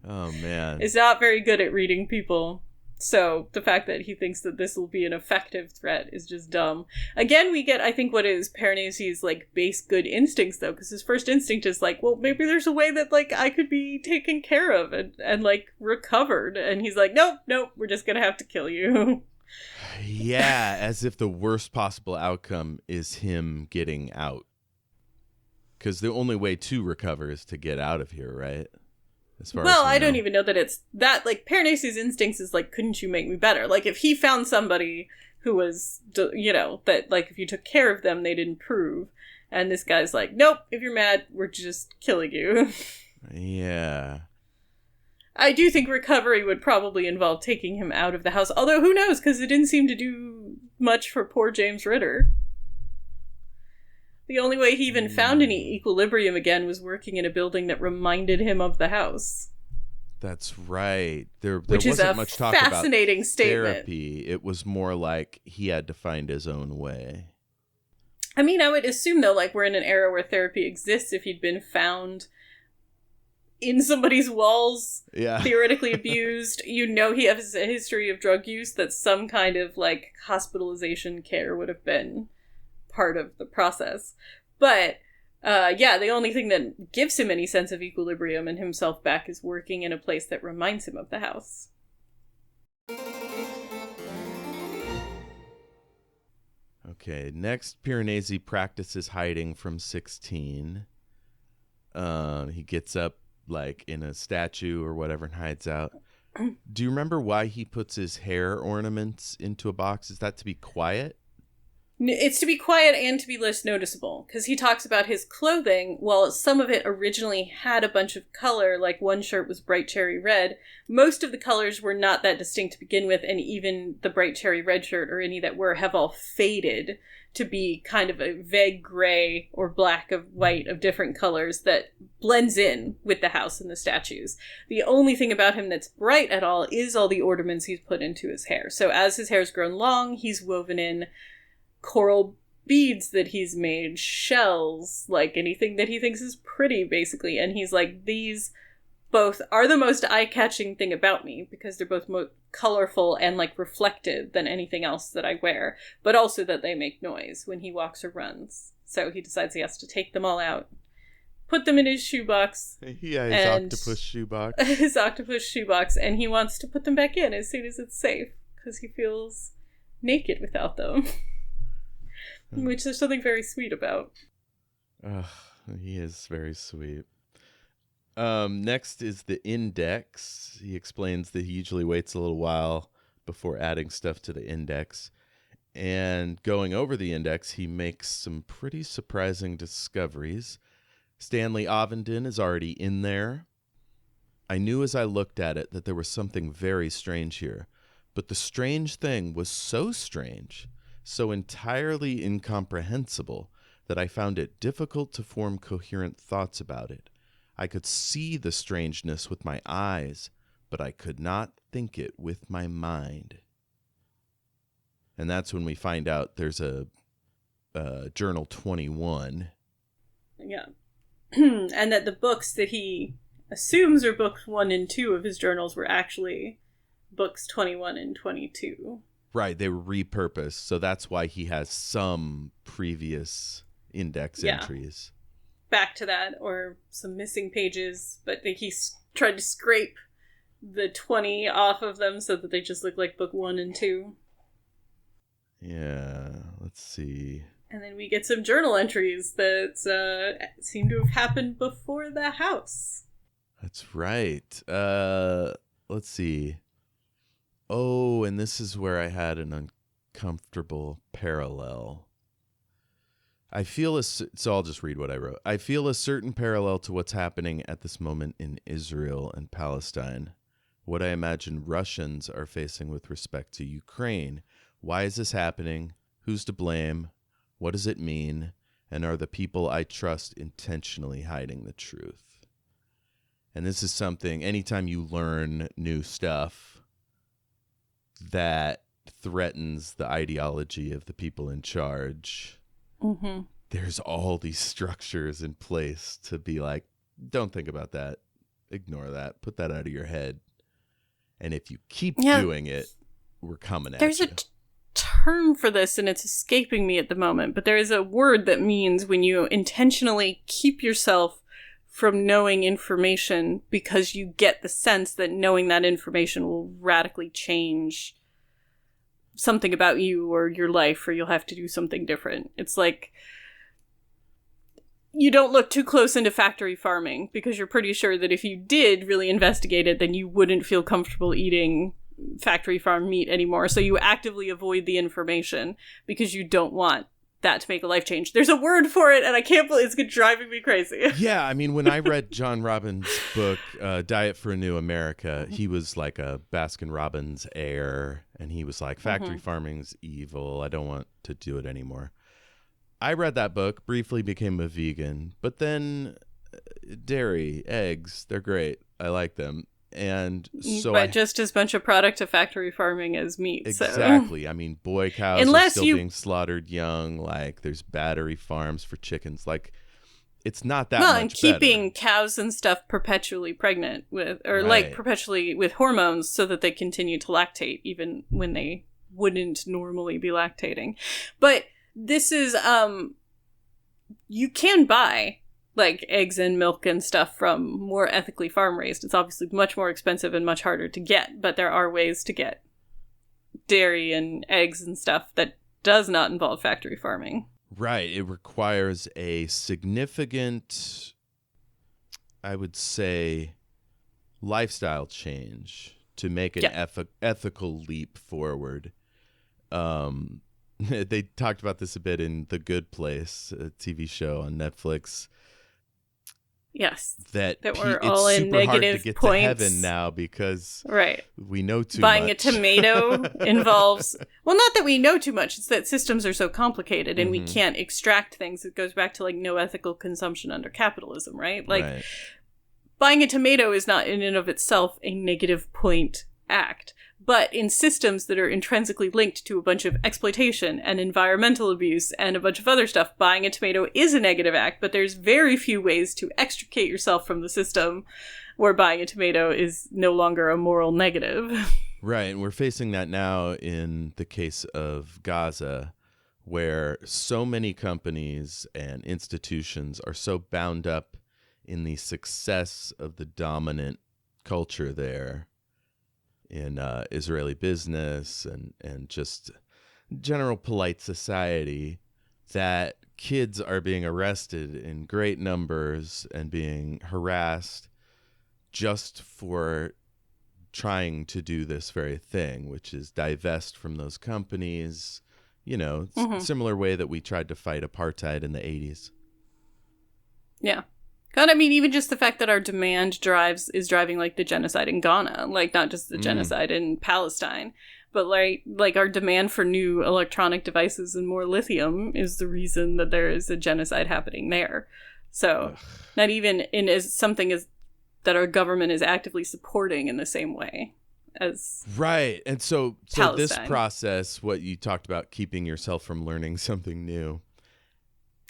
Oh, man. Is not very good at reading people. So the fact that he thinks that this will be an effective threat is just dumb. Again, we get, I think, what is Piranesi's, like, base good instincts, though, because his first instinct is like, well, maybe there's a way that, like, I could be taken care of and like, recovered. And he's like, nope, we're just gonna have to kill you. Yeah, as if the worst possible outcome is him getting out. Because the only way to recover is to get out of here, right? As far well, as I don't even know that it's that. Like, Piranesi's instincts is like, couldn't you make me better? Like, if he found somebody who was, that, like, if you took care of them, they'd improve. And this guy's like, nope, if you're mad, we're just killing you. Yeah. I do think recovery would probably involve taking him out of the house. Although, who knows, because it didn't seem to do much for poor James Ritter. The only way he even found any equilibrium again was working in a building that reminded him of the house. That's right. There Which wasn't is a much talk about fascinating statement. therapy. It was more like he had to find his own way. I mean, I would assume, though, like, we're in an era where therapy exists if he'd been found in somebody's walls, theoretically abused. You know he has a history of drug use, that some kind of, like, hospitalization care would have been part of the process. But the only thing that gives him any sense of equilibrium and himself back is working in a place that reminds him of the house. Okay, next, Piranesi practices hiding from 16. He gets up like in a statue or whatever and hides out. Do you remember why he puts his hair ornaments into a box? Is that to be quiet? It's to be quiet and to be less noticeable, because he talks about his clothing. While some of it originally had a bunch of color, like one shirt was bright cherry red, most of the colors were not that distinct to begin with, and even the bright cherry red shirt, or any that were, have all faded to be kind of a vague gray or black of white of different colors that blends in with the house and the statues. The only thing about him that's bright at all is all the ornaments he's put into his hair. So as his hair's grown long, he's woven in coral beads that he's made, shells, like anything that he thinks is pretty, basically. And he's like, these both are the most eye-catching thing about me, because they're both more colorful and, like, reflective than anything else that I wear, but also that they make noise when he walks or runs. So he decides he has to take them all out, put them in his shoebox. Yeah, his octopus shoebox. His octopus shoebox, and he wants to put them back in as soon as it's safe, because he feels naked without them. Which there's something very sweet about. He is very sweet. Next is the index. He explains that he usually waits a little while before adding stuff to the index. And going over the index, he makes some pretty surprising discoveries. Stanley Ovenden is already in there. I knew as I looked at it that there was something very strange here. But the strange thing was so strange, so entirely incomprehensible, that I found it difficult to form coherent thoughts about it. I could see the strangeness with my eyes, but I could not think it with my mind. And that's when we find out there's a Journal 21. Yeah. And that the books that he assumes are books 1 and 2 of his journals were actually books 21 and 22. Right, they were repurposed, so that's why he has some previous index entries. Back to that, or some missing pages, but he tried to scrape the 20 off of them so that they just look like book 1 and 2. Yeah, let's see. And then we get some journal entries that seem to have happened before the house. That's right. Let's see. Oh, and this is where I had an uncomfortable parallel. So I'll just read what I wrote. I feel a certain parallel to what's happening at this moment in Israel and Palestine. What I imagine Russians are facing with respect to Ukraine. Why is this happening? Who's to blame? What does it mean? And are the people I trust intentionally hiding the truth? And this is something, anytime you learn new stuff that threatens the ideology of the people in charge, there's all these structures in place to be like, don't think about that. Ignore that. Put that out of your head. And if you keep doing it, we're coming at you. There's a term for this, and it's escaping me at the moment, but there is a word that means when you intentionally keep yourself from knowing information because you get the sense that knowing that information will radically change something about you or your life, or you'll have to do something different. It's like, you don't look too close into factory farming because you're pretty sure that if you did really investigate it, then you wouldn't feel comfortable eating factory farm meat anymore. So you actively avoid the information because you don't want that to make a life change. There's a word for it, and I can't believe it's driving me crazy. Yeah, I mean, when I read John Robbins' book, Diet for a New America, he was like a Baskin Robbins heir, and he was like, factory farming's evil. I don't want to do it anymore. I read that book, briefly became a vegan, but then dairy, eggs, they're great. I like them. And so but just as much a product of factory farming as meat. Exactly. So. I mean, boy cows are still being slaughtered young. Like, there's battery farms for chickens. Like, it's not that much and keeping better. Cows and stuff perpetually pregnant with, or like perpetually with hormones so that they continue to lactate even when they wouldn't normally be lactating. But this is, you can buy like eggs and milk and stuff from more ethically farm raised. It's obviously much more expensive and much harder to get, but there are ways to get dairy and eggs and stuff that does not involve factory farming. Right. It requires a significant, I would say, lifestyle change to make an ethical leap forward. They talked about this a bit in The Good Place, a TV show on Netflix. Yes, that we're all in negative hard to get points. To heaven now because we know too Buying much. A tomato involves, well, not that we know too much, it's that systems are so complicated and we can't extract things. It goes back to like no ethical consumption under capitalism, right? Like buying a tomato is not in and of itself a negative point act. But in systems that are intrinsically linked to a bunch of exploitation and environmental abuse and a bunch of other stuff, buying a tomato is a negative act, but there's very few ways to extricate yourself from the system where buying a tomato is no longer a moral negative. Right, and we're facing that now in the case of Gaza, where so many companies and institutions are so bound up in the success of the dominant culture there. In Israeli business and just general polite society, that kids are being arrested in great numbers and being harassed just for trying to do this very thing, which is divest from those companies, you know, similar way that we tried to fight apartheid in the 80s. Yeah. God, I mean, even just the fact that our demand is driving like the genocide in Ghana, like not just the genocide in Palestine, but like our demand for new electronic devices and more lithium is the reason that there is a genocide happening there. So not even in as something as that our government is actively supporting in the same way as right. And so Palestine. This process, what you talked about, keeping yourself from learning something new.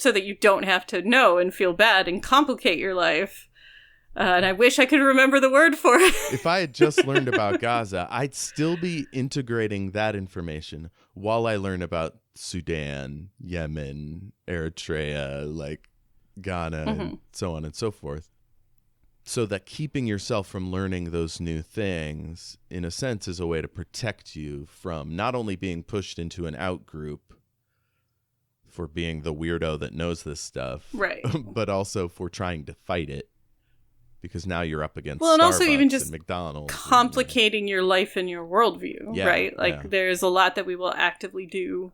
So that you don't have to know and feel bad and complicate your life. And I wish I could remember the word for it. If I had just learned about Gaza, I'd still be integrating that information while I learn about Sudan, Yemen, Eritrea, like Ghana, and so on and so forth. So that keeping yourself from learning those new things, in a sense, is a way to protect you from not only being pushed into an out group, for being the weirdo that knows this stuff, right? But also for trying to fight it, because now you're up against and Starbucks also even just and McDonald's, complicating your life and your worldview, right? Like there's a lot that we will actively do.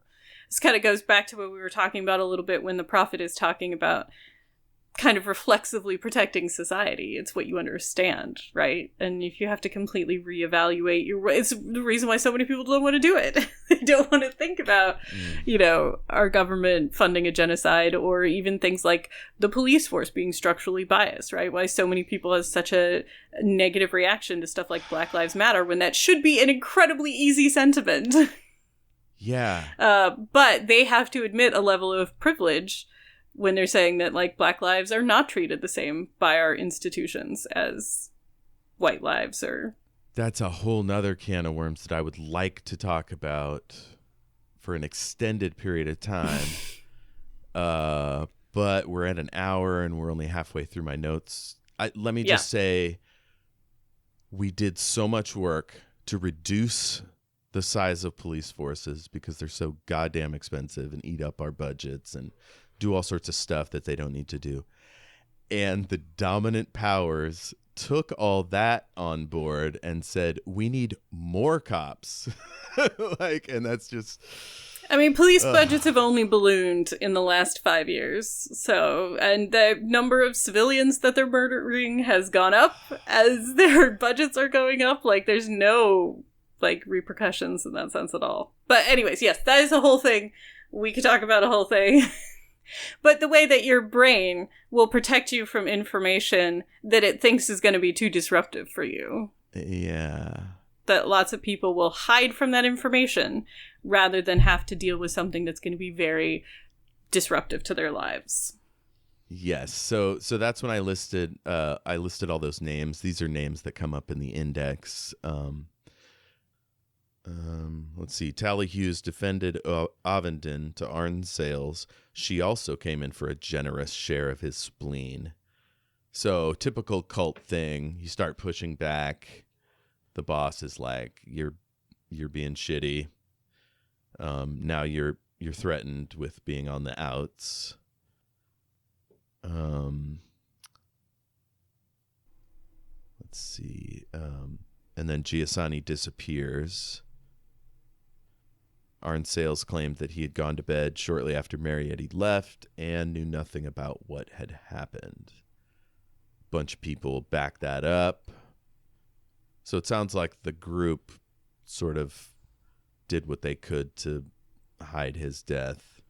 This kind of goes back to what we were talking about a little bit when the prophet is talking about kind of reflexively protecting society. It's what you understand, right? And if you have to completely reevaluate it's the reason why so many people don't want to do it. They don't want to think about, you know, our government funding a genocide, or even things like the police force being structurally biased, right? Why so many people have such a negative reaction to stuff like Black Lives Matter when that should be an incredibly easy sentiment. Yeah. But they have to admit a level of privilege when they're saying that, like, Black lives are not treated the same by our institutions as white lives or... That's a whole nother can of worms that I would like to talk about for an extended period of time. But we're at an hour and we're only halfway through my notes. Let me just say, we did so much work to reduce the size of police forces because they're so goddamn expensive and eat up our budgets and do all sorts of stuff that they don't need to do. And the dominant powers took all that on board and said, we need more cops. And that's just... I mean, police budgets have only ballooned in the last 5 years. So, and the number of civilians that they're murdering has gone up as their budgets are going up. Like, there's no, like, repercussions in that sense at all. But anyways, yes, that is a whole thing. We could talk about a whole thing. But the way that your brain will protect you from information that it thinks is going to be too disruptive for you. Yeah. That lots of people will hide from that information rather than have to deal with something that's going to be very disruptive to their lives. Yes. So that's when I listed all those names. These are names that come up in the index. Let's see. Tally Hughes defended Avendon to Arne-Sayles. She also came in for a generous share of his spleen. So typical cult thing. You start pushing back. The boss is like, you're being shitty. Now you're threatened with being on the outs. Let's see. And then Giussani disappears. Arne-Sayles claimed that he had gone to bed shortly after Marietti left and knew nothing about what had happened. A bunch of people backed that up. So it sounds like the group sort of did what they could to hide his death.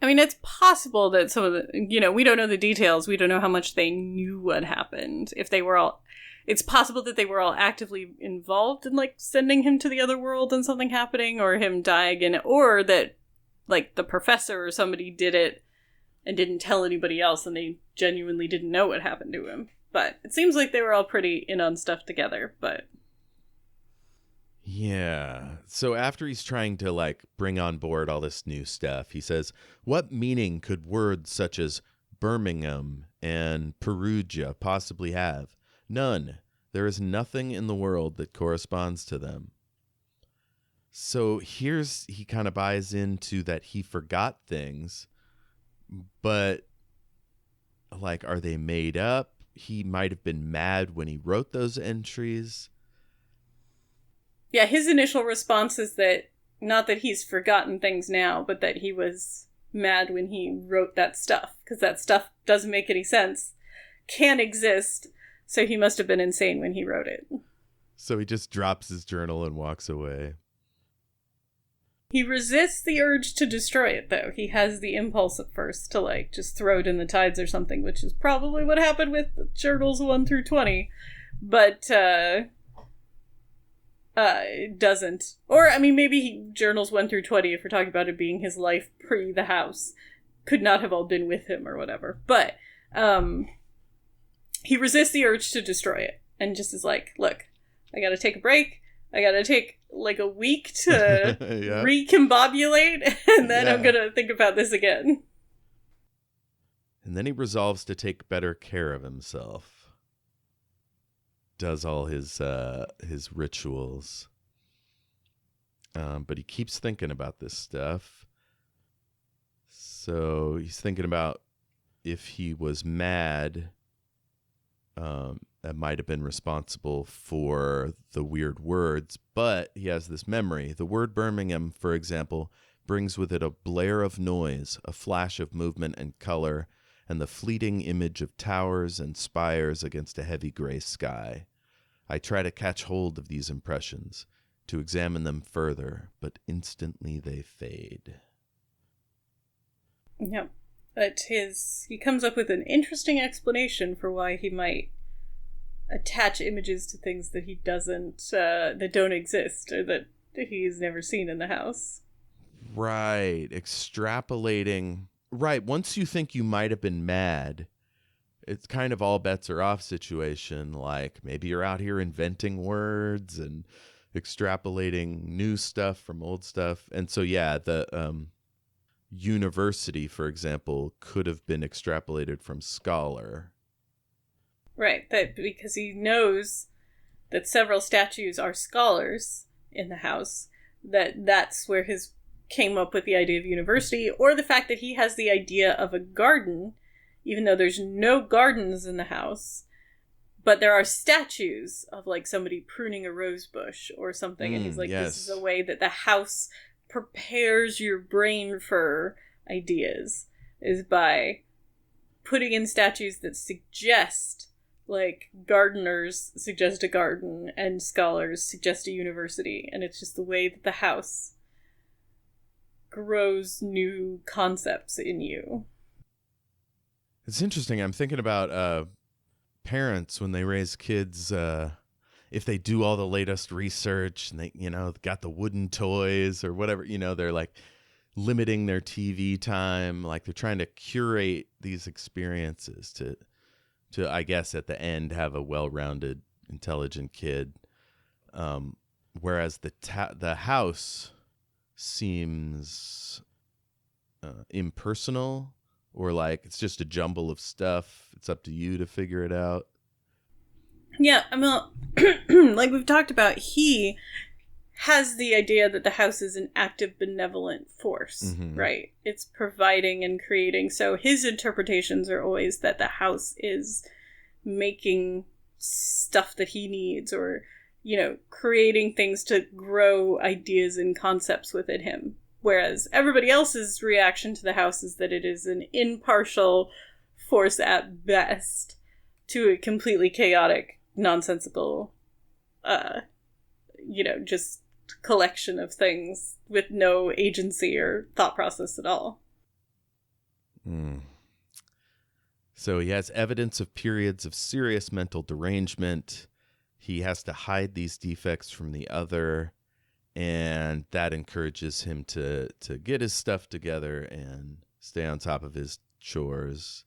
I mean, it's possible that some of the, we don't know the details. We don't know how much they knew what happened. It's possible that they were all actively involved in, like, sending him to the other world and something happening, or him dying in it, or that, like, the professor or somebody did it and didn't tell anybody else and they genuinely didn't know what happened to him. But it seems like they were all pretty in on stuff together, but... Yeah. So after he's trying to, like, bring on board all this new stuff, he says, what meaning could words such as Birmingham and Perugia possibly have? None. There is nothing in the world that corresponds to them. So he kind of buys into that he forgot things, but, like, are they made up? He might have been mad when he wrote those entries. Yeah, his initial response is that, not that he's forgotten things now, but that he was mad when he wrote that stuff, because that stuff doesn't make any sense, can't exist, so he must have been insane when he wrote it. So he just drops his journal and walks away. He resists the urge to destroy it, though. He has the impulse at first to, like, just throw it in the tides or something, which is probably what happened with journals 1 through 20. But, it doesn't. Or, I mean, maybe journals 1 through 20, if we're talking about it being his life pre the house, could not have all been with him or whatever. But, he resists the urge to destroy it, and just is like, look, I gotta take a break. I gotta take, like, a week to yeah. recombobulate, and then I'm gonna think about this again. And then he resolves to take better care of himself. Does all his rituals. But he keeps thinking about this stuff. So he's thinking about if he was mad, that might have been responsible for the weird words, but he has this memory. The word Birmingham, for example, brings with it a blare of noise, a flash of movement and color, and the fleeting image of towers and spires against a heavy gray sky. I try to catch hold of these impressions, to examine them further, but instantly they fade. Yep. But he comes up with an interesting explanation for why he might attach images to things that he doesn't, that don't exist, or that he's never seen in the house. Right. Extrapolating. Right. Once you think you might have been mad, it's kind of all bets are off situation. Like, maybe you're out here inventing words and extrapolating new stuff from old stuff. And so, yeah, the university, for example, could have been extrapolated from scholar. Right, that because he knows that several statues are scholars in the house, that's where his came up with the idea of university, or the fact that he has the idea of a garden, even though there's no gardens in the house, but there are statues of, like, somebody pruning a rose bush or something, and he's like, yes. This is a way that the house prepares your brain for ideas, is by putting in statues that suggest, like, gardeners suggest a garden, and scholars suggest a university, and it's just the way that the house grows new concepts in you. It's interesting. I'm thinking about parents when they raise kids, if they do all the latest research and they, got the wooden toys or whatever, they're like limiting their TV time. Like they're trying to curate these experiences to I guess at the end have a well-rounded, intelligent kid. Whereas the house seems impersonal, or like it's just a jumble of stuff. It's up to you to figure it out. Yeah, I mean, like we've talked about, he has the idea that the house is an active, benevolent force, right? It's providing and creating. So his interpretations are always that the house is making stuff that he needs, or, creating things to grow ideas and concepts within him. Whereas everybody else's reaction to the house is that it is an impartial force at best to a completely chaotic, nonsensical, just collection of things with no agency or thought process at all. So he has evidence of periods of serious mental derangement. He has to hide these defects from the other, and that encourages him to get his stuff together and stay on top of his chores.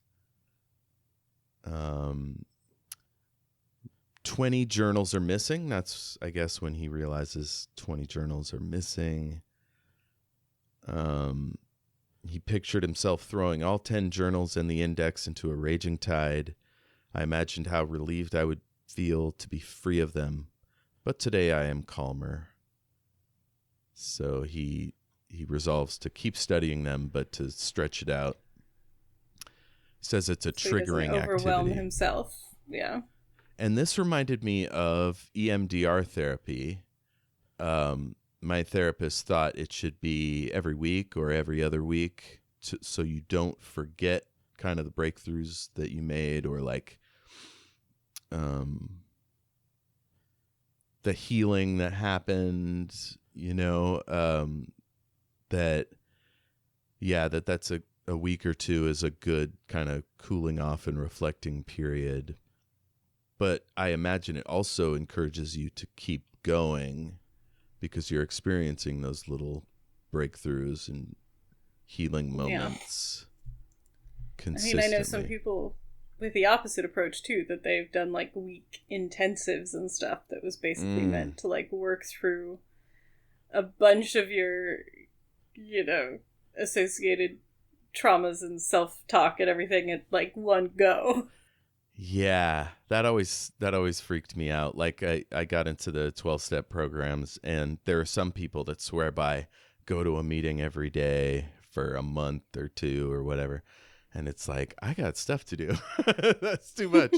20 journals are missing. That's, I guess, when he realizes 20 journals are missing. He pictured himself throwing all 10 journals and the index into a raging tide. I imagined how relieved I would feel to be free of them, but today I am calmer. So he resolves to keep studying them, but to stretch it out. He says it's a triggering activity. Overwhelm himself. Yeah. And this reminded me of EMDR therapy. My therapist thought it should be every week or every other week, so you don't forget kind of the breakthroughs that you made, or like the healing that happened, that's a week or two is a good kind of cooling off and reflecting period. But I imagine it also encourages you to keep going because you're experiencing those little breakthroughs and healing moments consistently. I know some people with the opposite approach too, that they've done like week intensives and stuff that was basically meant to like work through a bunch of your, associated traumas and self-talk and everything at like one go. Yeah, that always freaked me out. Like I got into the 12-step programs, and there are some people that swear by go to a meeting every day for a month or two or whatever. And it's like, I got stuff to do. That's too much.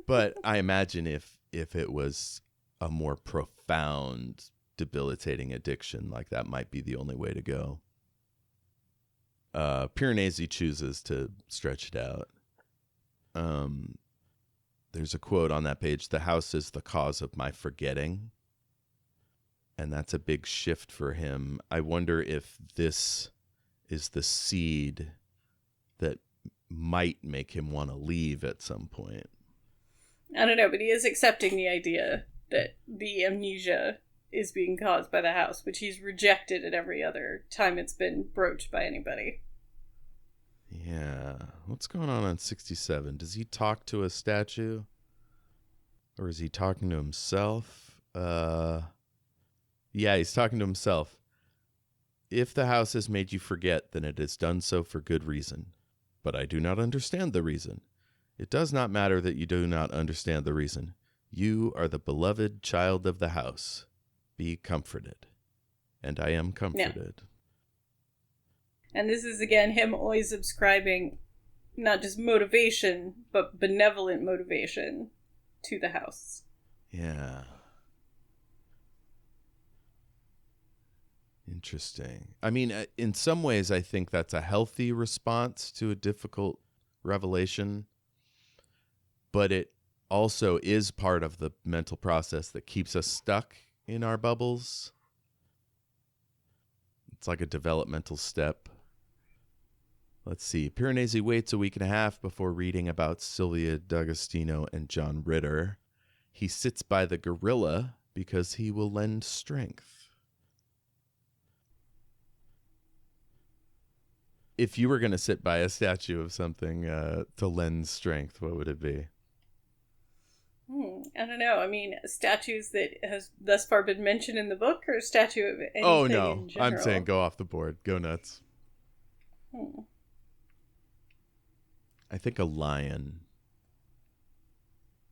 But I imagine if it was a more profound, debilitating addiction, like that might be the only way to go. Piranesi chooses to stretch it out. There's a quote on that page: "The house is the cause of my forgetting." And that's a big shift for him. I wonder if this is the seed that might make him want to leave at some point. I don't know, but he is accepting the idea that the amnesia is being caused by the house, which he's rejected at every other time it's been broached by anybody. Yeah. What's going on 67? Does he talk to a statue? Or is he talking to himself? Yeah, he's talking to himself. "If the house has made you forget, then it has done so for good reason. But I do not understand the reason. It does not matter that you do not understand the reason. You are the beloved child of the house. Be comforted." And I am comforted. And this is, again, him always ascribing not just motivation, but benevolent motivation to the house. Yeah. Interesting. I mean, in some ways, I think that's a healthy response to a difficult revelation, but it also is part of the mental process that keeps us stuck in our bubbles. It's like a developmental step. Let's see. Piranesi waits a week and a half before reading about Sylvia D'Agostino and John Ritter. He sits by the gorilla because he will lend strength. If you were going to sit by a statue of something to lend strength, what would it be? I don't know. I mean, statues that has thus far been mentioned in the book, or a statue of anything Oh, no. in general? I'm saying go off the board. Go nuts. I think a lion.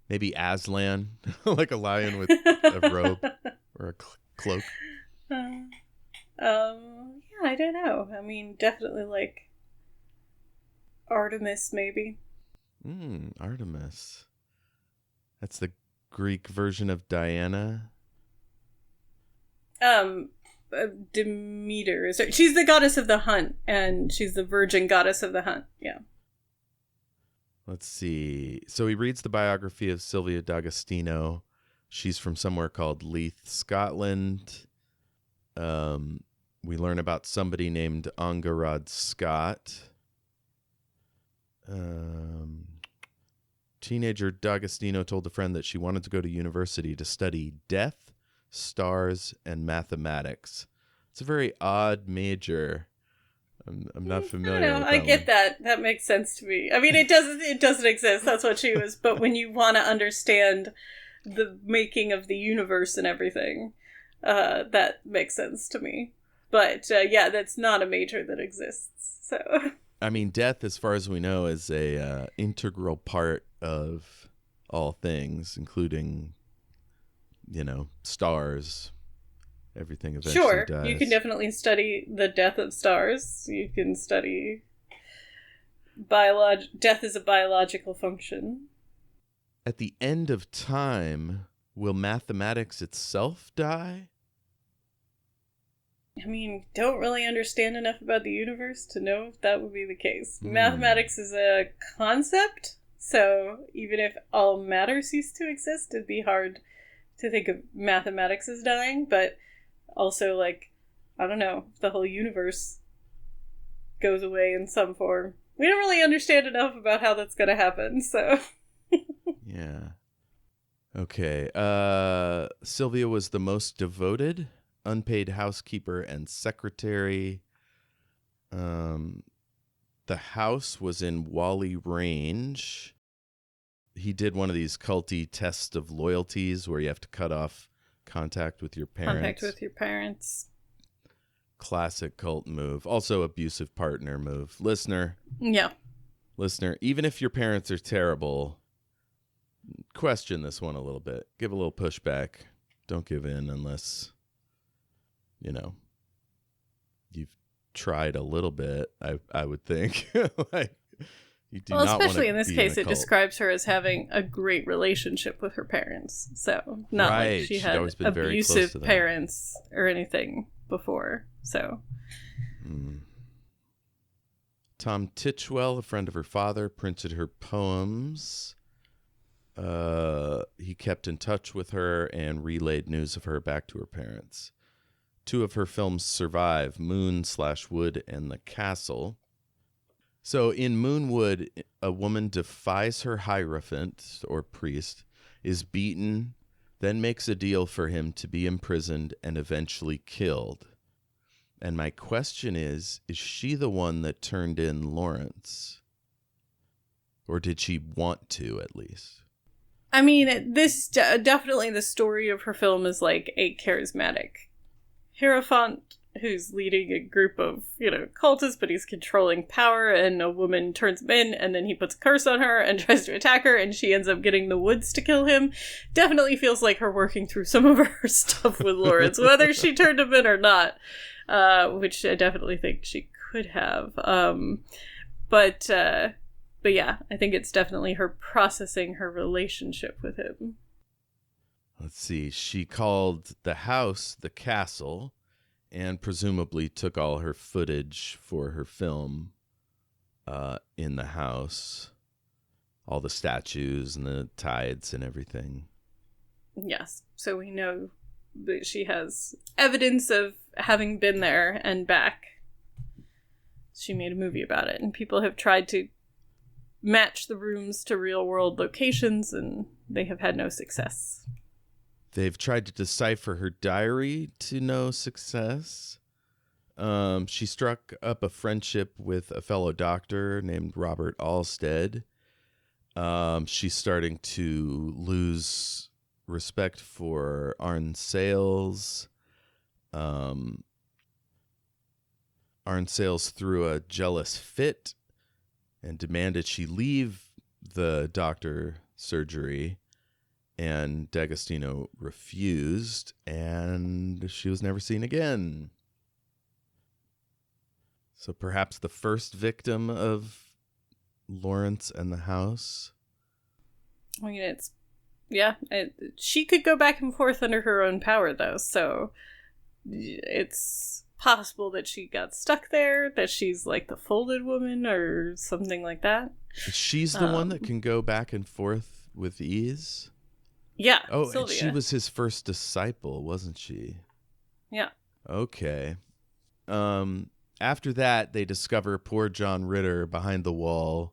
Maybe Aslan. Like a lion with a robe or a cloak. Yeah, I don't know. I mean, definitely like Artemis, maybe. Artemis. That's the Greek version of Diana. Demeter. She's the goddess of the hunt, and she's the virgin goddess of the hunt. Yeah. Let's see. So he reads the biography of Sylvia D'Agostino. She's from somewhere called Leith, Scotland. We learn about somebody named Angarad Scott. Teenager D'Agostino told a friend that she wanted to go to university to study death, stars, and mathematics. It's a very odd major. I'm not familiar with that. I get that. That makes sense to me. I mean, it doesn't exist. That's what she was. But when you want to understand the making of the universe and everything, that makes sense to me. But yeah, that's not a major that exists. So I mean, death, as far as we know, is a integral part of all things, including, stars. Everything eventually dies. You can definitely study the death of stars. You can study death is a biological function. At the end of time, will mathematics itself die? I mean, don't really understand enough about the universe to know if that would be the case. Mathematics is a concept, so even if all matter ceased to exist, it'd be hard to think of mathematics as dying, but also, like, I don't know, if the whole universe goes away in some form. We don't really understand enough about how that's going to happen, so... Yeah. Okay. Sylvia was the most devoted, unpaid housekeeper and secretary. The house was in Whalley Range. He did one of these culty tests of loyalties where you have to cut off contact with your parents. Classic cult move. Also abusive partner move. Listener, even if your parents are terrible, question this one a little bit. Give a little pushback. Don't give in unless, you've tried a little bit, I would think. Like, you do not especially in this be case, in a it cult. describes her as having a great relationship with her parents. So, not like she had abusive parents or anything before. So, Tom Titchwell, a friend of her father, printed her poems. He kept in touch with her and relayed news of her back to her parents. 2 of her films survive, Moon/Wood and The Castle. So in Moonwood, a woman defies her hierophant or priest, is beaten, then makes a deal for him to be imprisoned and eventually killed. And my question is she the one that turned in Laurence? Or did she want to, at least? I mean, this definitely the story of her film is like a charismatic hierophant who's leading a group of, cultists, but he's controlling power, and a woman turns him in, and then he puts a curse on her and tries to attack her, and she ends up getting the woods to kill him. Definitely feels like her working through some of her stuff with Laurence, whether she turned him in or not, which I definitely think she could have. But yeah, I think it's definitely her processing her relationship with him. Let's see. She called the house the castle and presumably took all her footage for her film in the house. All the statues and the tides and everything. Yes. So we know that she has evidence of having been there and back. She made a movie about it, and people have tried to match the rooms to real-world locations, and they have had no success. They've tried to decipher her diary to no success. She struck up a friendship with a fellow doctor named Robert Alstead. She's starting to lose respect for Arne-Sayles. Arne-Sayles threw a jealous fit and demanded she leave the doctor surgery, and D'Agostino refused, and she was never seen again. So perhaps the first victim of Laurence and the house. I mean, she could go back and forth under her own power, though, so it's possible that she got stuck there, that she's like the folded woman or something like that. She's the one that can go back and forth with ease? Yeah, Oh, Sylvia. and she was his first disciple, wasn't she? Yeah. Okay. After that, they discover poor John Ritter behind the wall,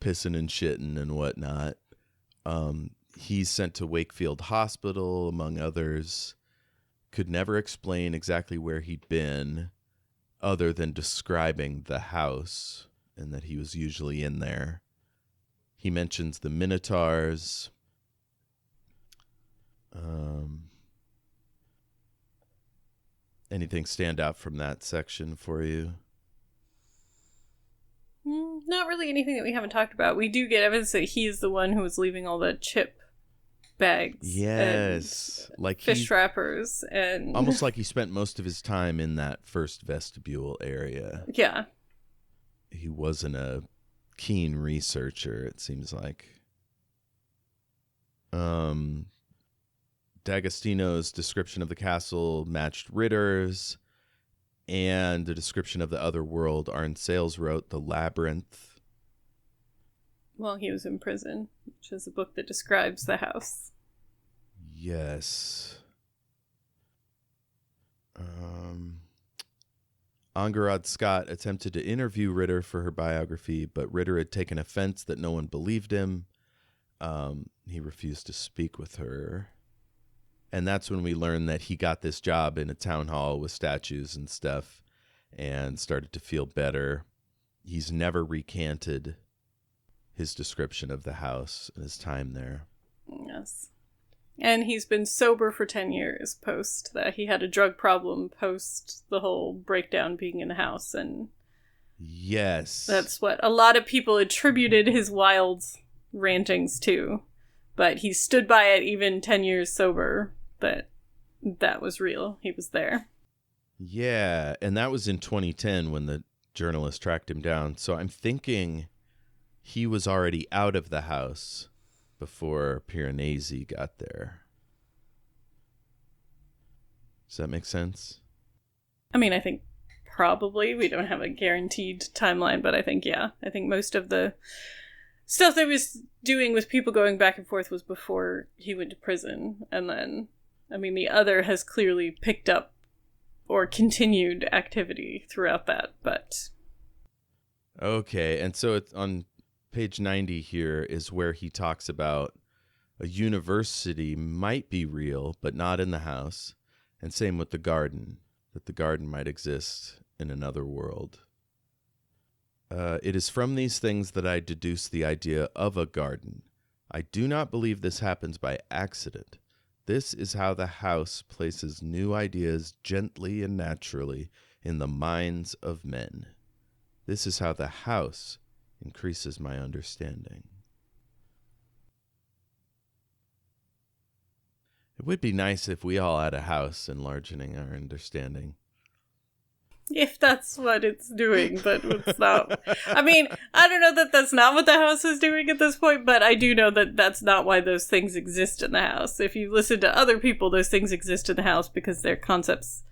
pissing and shitting and whatnot. He's sent to Wakefield Hospital, among others. Could never explain exactly where he'd been, other than describing the house and that he was usually in there. He mentions the Minotaurs. Anything stand out from that section for you? Not really anything that we haven't talked about. We do get evidence that he's the one who was leaving all the chip bags. Yes. Like fish wrappers. And almost like he spent most of his time in that first vestibule area. Yeah. He wasn't a keen researcher, it seems like. D'Agostino's description of the castle matched Ritter's, and the description of the other world Arne-Sayles wrote, The Labyrinth. While he was in prison, which is a book that describes the house. Yes. Angarad Scott attempted to interview Ritter for her biography, but Ritter had taken offense that no one believed him. He refused to speak with her. And that's when we learned that he got this job in a town hall with statues and stuff and started to feel better. He's never recanted his description of the house and his time there. Yes. And he's been sober for 10 years post that. He had a drug problem post the whole breakdown being in the house. And yes, that's what a lot of people attributed his wild rantings to. But he stood by it even 10 years sober. That was real. He was there. Yeah, and that was in 2010 when the journalist tracked him down. So I'm thinking he was already out of the house before Piranesi got there. Does that make sense? I mean, I think probably. We don't have a guaranteed timeline, but I think, yeah. I think most of the stuff that he was doing with people going back and forth was before he went to prison. And then, I mean, the other has clearly picked up or continued activity throughout that, but... Okay, and so it's on page 90 here is where he talks about a university might be real, but not in the house. And same with the garden, that the garden might exist in another world. It is from these things that I deduce the idea of a garden. I do not believe this happens by accident. This is how the house places new ideas gently and naturally in the minds of men. This is how the house increases my understanding. It would be nice if we all had a house enlarging our understanding. If that's what it's doing, but it's not. I mean, I don't know that that's not what the house is doing at this point, but I do know that that's not why those things exist in the house. If you listen to other people, those things exist in the house because they're concepts.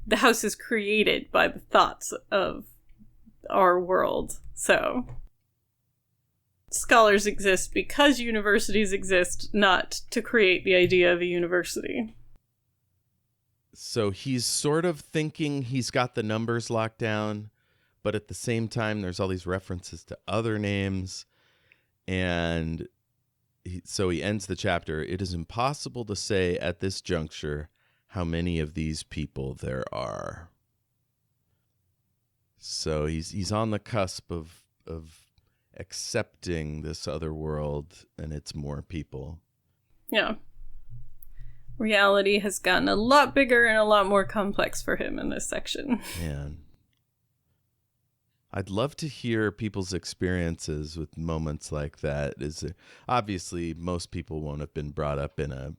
The house is created by the thoughts of our world. So, scholars exist because universities exist, not to create the idea of a university. So he's sort of thinking he's got the numbers locked down, but at the same time, there's all these references to other names. And so he ends the chapter. It is impossible to say at this juncture how many of these people there are. So he's on the cusp of accepting this other world, and it's more people. Yeah. Reality has gotten a lot bigger and a lot more complex for him in this section. Man. I'd love to hear people's experiences with moments like that. Obviously, most people won't have been brought up in a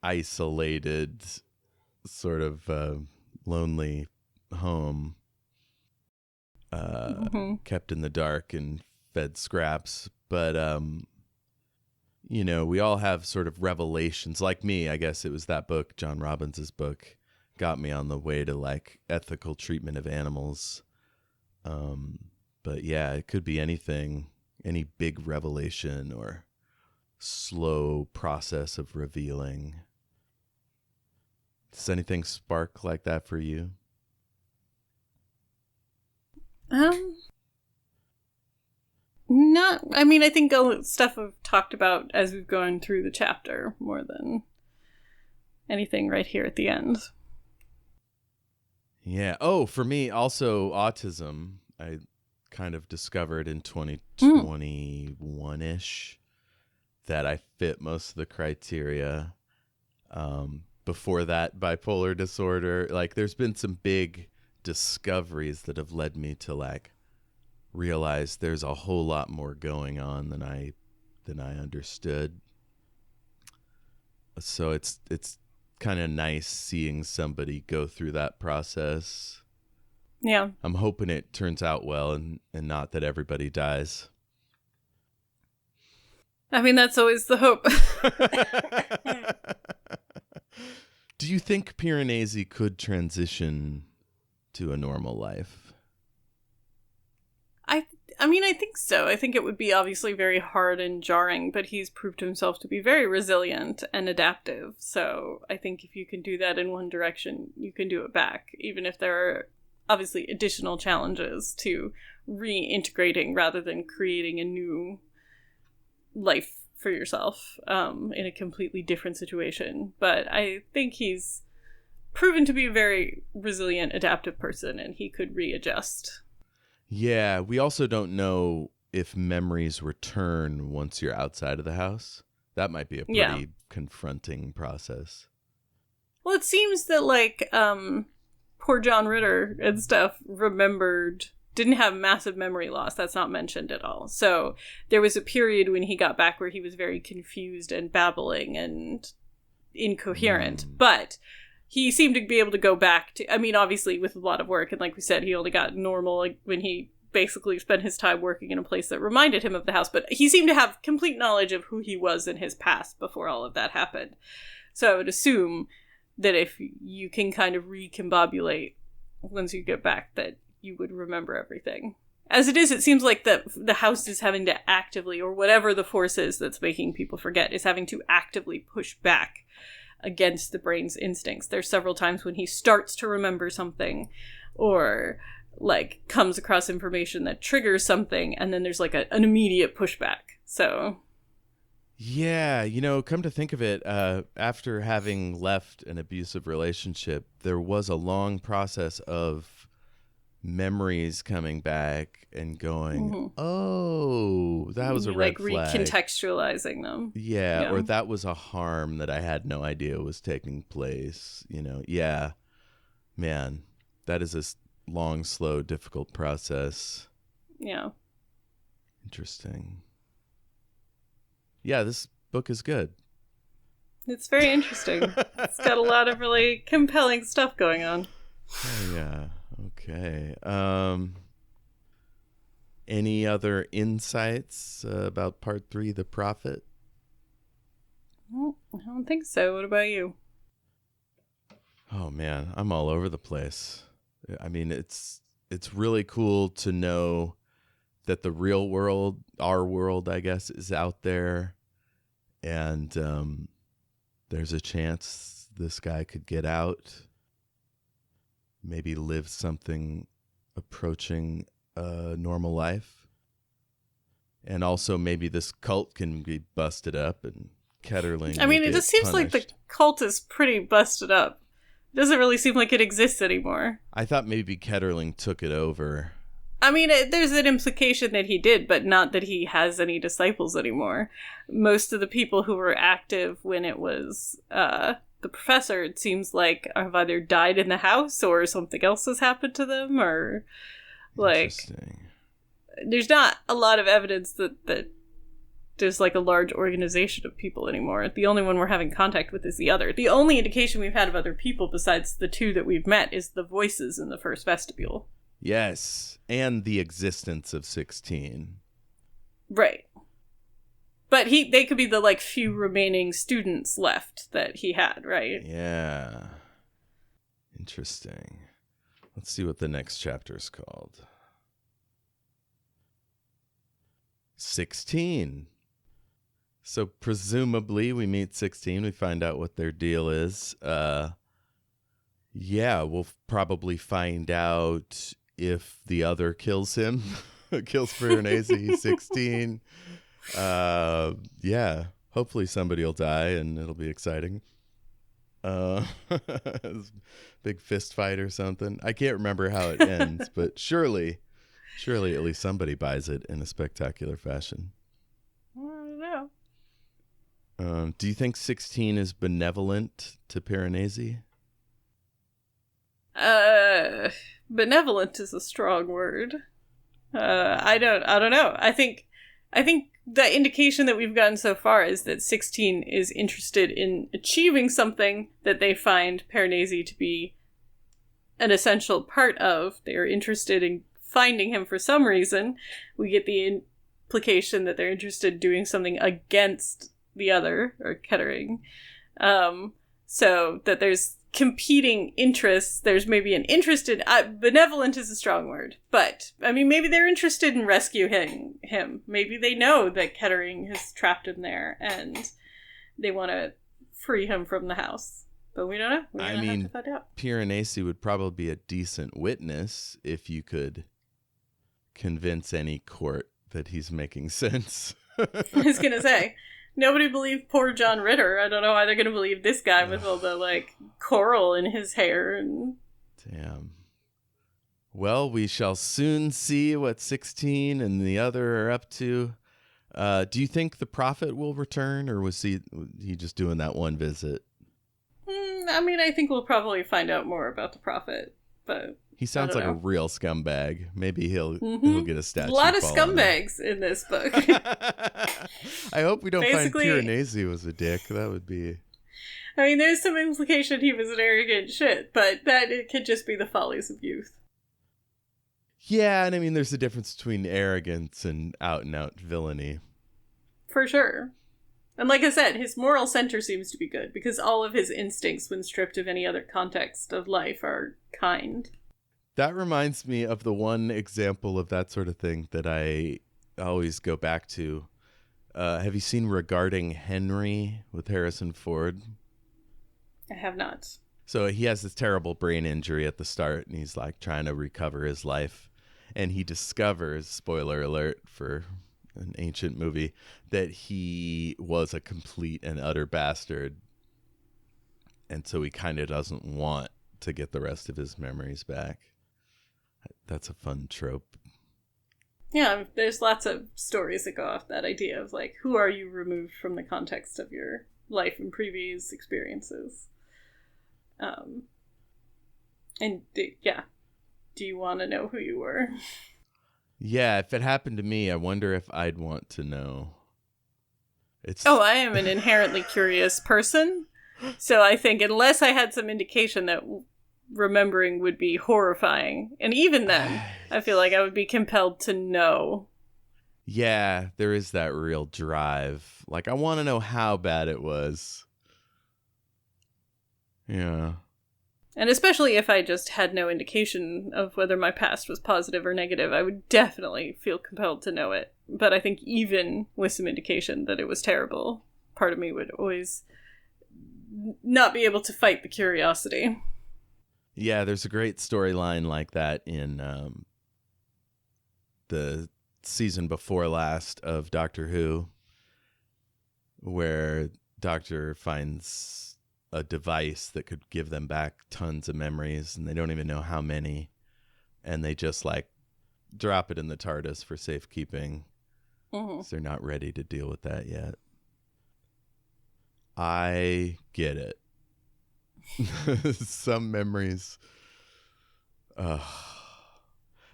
isolated, sort of lonely home, kept in the dark and fed scraps. But we all have sort of revelations. Like me, I guess it was that book, John Robbins' book, got me on the way to like ethical treatment of animals. But yeah, it could be anything, any big revelation or slow process of revealing. Does anything spark like that for you? Not, I mean, I think all the stuff I've talked about as we've gone through the chapter more than anything right here at the end. Yeah. Oh, for me, also autism. I kind of discovered in 2021-ish that I fit most of the criteria. Before that, bipolar disorder. Like, there's been some big discoveries that have led me to like realize there's a whole lot more going on than I understood. So it's kind of nice seeing somebody go through that process. Yeah. I'm hoping it turns out well and not that everybody dies. I mean, that's always the hope. Do you think Piranesi could transition to a normal life? I mean, I think so. I think it would be obviously very hard and jarring, but he's proved himself to be very resilient and adaptive. So I think if you can do that in one direction, you can do it back, even if there are obviously additional challenges to reintegrating rather than creating a new life for yourself in a completely different situation. But I think he's proven to be a very resilient, adaptive person, and he could readjust. Yeah, we also don't know if memories return once you're outside of the house. That might be a pretty confronting process. Well, it seems that, like, poor John Ritter and stuff didn't have massive memory loss. That's not mentioned at all. So there was a period when he got back where he was very confused and babbling and incoherent. But he seemed to be able to go back to, I mean, obviously with a lot of work, and like we said, he only got normal like when he basically spent his time working in a place that reminded him of the house, but he seemed to have complete knowledge of who he was in his past before all of that happened. So I would assume that if you can kind of recombobulate once you get back, that you would remember everything. As it is, it seems like the house is having to actively, or whatever the force is that's making people forget, is having to actively push back against the brain's instincts. There's several times when he starts to remember something or like comes across information that triggers something, and then there's like an immediate pushback. So yeah, come to think of it, after having left an abusive relationship, there was a long process of memories coming back and going, oh, that was a red flag. Like recontextualizing them. Yeah, or that was a harm that I had no idea was taking place. Yeah, man, that is a long, slow, difficult process. Yeah. Interesting. Yeah, this book is good. It's very interesting. It's got a lot of really compelling stuff going on. Oh, yeah. Okay. Any other insights about part 3, The Prophet? Well, I don't think so. What about you? Oh man, I'm all over the place. I mean, it's really cool to know that the real world, our world, I guess, is out there, and there's a chance this guy could get out, maybe live something approaching a normal life, and also maybe this cult can be busted up and Ketterling. I mean, it just seems like the cult is pretty busted up. It doesn't really seem like it exists anymore. I thought maybe Ketterling took it over. I mean, there's an implication that he did, but not that he has any disciples anymore. Most of the people who were active when it was the professor, it seems like, have either died in the house or something else has happened to them, or like there's not a lot of evidence that there's like a large organization of people anymore. The only one we're having contact with is the other. The only indication we've had of other people besides the 2 that we've met is the voices in the first vestibule. Yes, and the existence of 16. Right. But they could be the like few remaining students left that he had, right? Yeah. Interesting. Let's see what the next chapter is called. 16. So presumably we meet 16. We find out what their deal is. Yeah, we'll probably find out if the other kills him. Kills Piranesi, 16. Yeah, hopefully somebody will die and it'll be exciting. Big fist fight or something. I can't remember how it ends, but surely at least somebody buys it in a spectacular fashion. I don't know. Do you think 16 is benevolent to Piranesi? Benevolent is a strong word. I don't know. I think the indication that we've gotten so far is that 16 is interested in achieving something that they find Piranesi to be an essential part of. They are interested in finding him for some reason. We get the implication that they're interested in doing something against the other, or Kettering. So that there's competing interests. There's maybe an interest in... benevolent is a strong word. But, I mean, maybe they're interested in rescuing him. Maybe they know that Kettering has trapped him there, and they want to free him from the house. But we don't know. We're going to have to find out. Piranesi would probably be a decent witness if you could convince any court that he's making sense. I was going to say... Nobody believed poor John Ritter. I don't know why they're going to believe this guy with all the, like, coral in his hair. And... Damn. Well, we shall soon see what 16 and the other are up to. Do you think the prophet will return, or was he just doing that one visit? I mean, I think we'll probably find out more about the prophet, but... He sounds like a real scumbag. Maybe he'll get a statue. A lot of scumbags in this book. I hope we don't find Piranesi was a dick. That would be... I mean, there's some implication he was an arrogant shit, but that it could just be the follies of youth. Yeah, and I mean, there's a difference between arrogance and out-and-out villainy. For sure. And like I said, his moral center seems to be good, because all of his instincts, when stripped of any other context of life, are kind. That reminds me of the one example of that sort of thing that I always go back to. Have you seen Regarding Henry with Harrison Ford? I have not. So he has this terrible brain injury at the start, and he's like trying to recover his life. And he discovers, spoiler alert for an ancient movie, that he was a complete and utter bastard. And so he kind of doesn't want to get the rest of his memories back. That's a fun trope. Yeah, there's lots of stories that go off that idea of, like, who are you removed from the context of your life and previous experiences? Do you want to know who you were? Yeah, if it happened to me, I wonder if I'd want to know. I am an inherently curious person. So I think unless I had some indication that remembering would be horrifying. And even then, I feel like I would be compelled to know. Yeah, there is that real drive. Like, I want to know how bad it was. Yeah. And especially if I just had no indication of whether my past was positive or negative, I would definitely feel compelled to know it. But I think even with some indication that it was terrible, part of me would always not be able to fight the curiosity. Yeah, there's a great storyline like that in the season before last of Doctor Who, where Doctor finds a device that could give them back tons of memories, and they don't even know how many, and they just like drop it in the TARDIS for safekeeping. So they're not ready to deal with that yet. I get it. Some memories,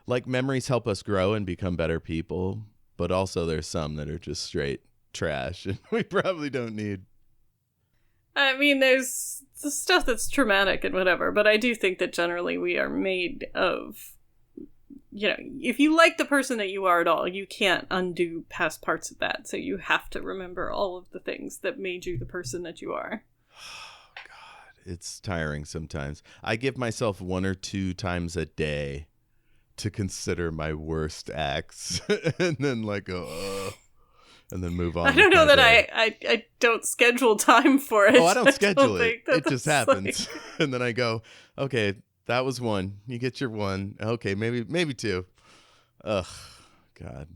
like memories help us grow and become better people, but also there's some that are just straight trash and we probably don't need. I mean, there's the stuff that's traumatic and whatever, but I do think that generally we are made of, you know, if you like the person that you are at all, you can't undo past parts of that. So you have to remember all of the things that made you the person that you are. Oh, God, it's tiring sometimes. I give myself 1 or 2 times a day to consider my worst acts and then like go, ugh. And then move on. I don't know that I don't schedule time for it. Oh, I don't schedule it. It just happens. Like... And then I go, okay, that was 1. You get your 1. Okay, maybe 2. Ugh, God.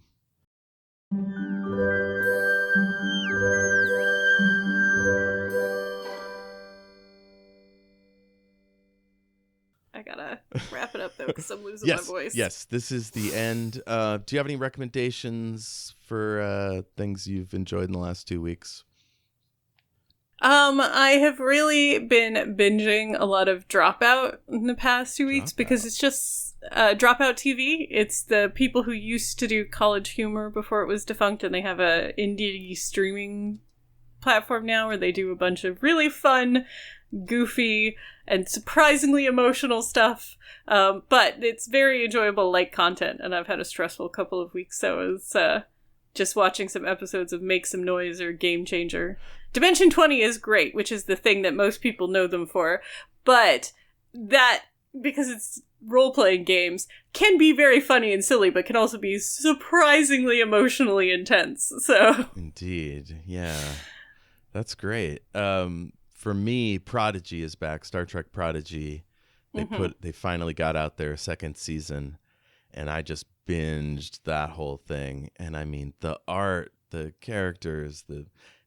I gotta wrap it up, though, because I'm losing my voice. Yes, this is the end. Do you have any recommendations for things you've enjoyed in the last 2 weeks? I have really been binging a lot of Dropout in the past 2 weeks because it's just Dropout TV. It's the people who used to do College Humor before it was defunct, and they have a indie streaming platform now where they do a bunch of really fun, goofy, and surprisingly emotional stuff. But it's very enjoyable, light content, and I've had a stressful couple of weeks, so I was just watching some episodes of Make Some Noise or Game Changer. Dimension 20 is great, which is the thing that most people know them for, but that, because it's role-playing games, can be very funny and silly, but can also be surprisingly emotionally intense, so... Indeed, yeah. That's great. For me, Prodigy is back, Star Trek Prodigy. They finally got out their 2nd season, and I just binged that whole thing. And I mean, the art, the characters,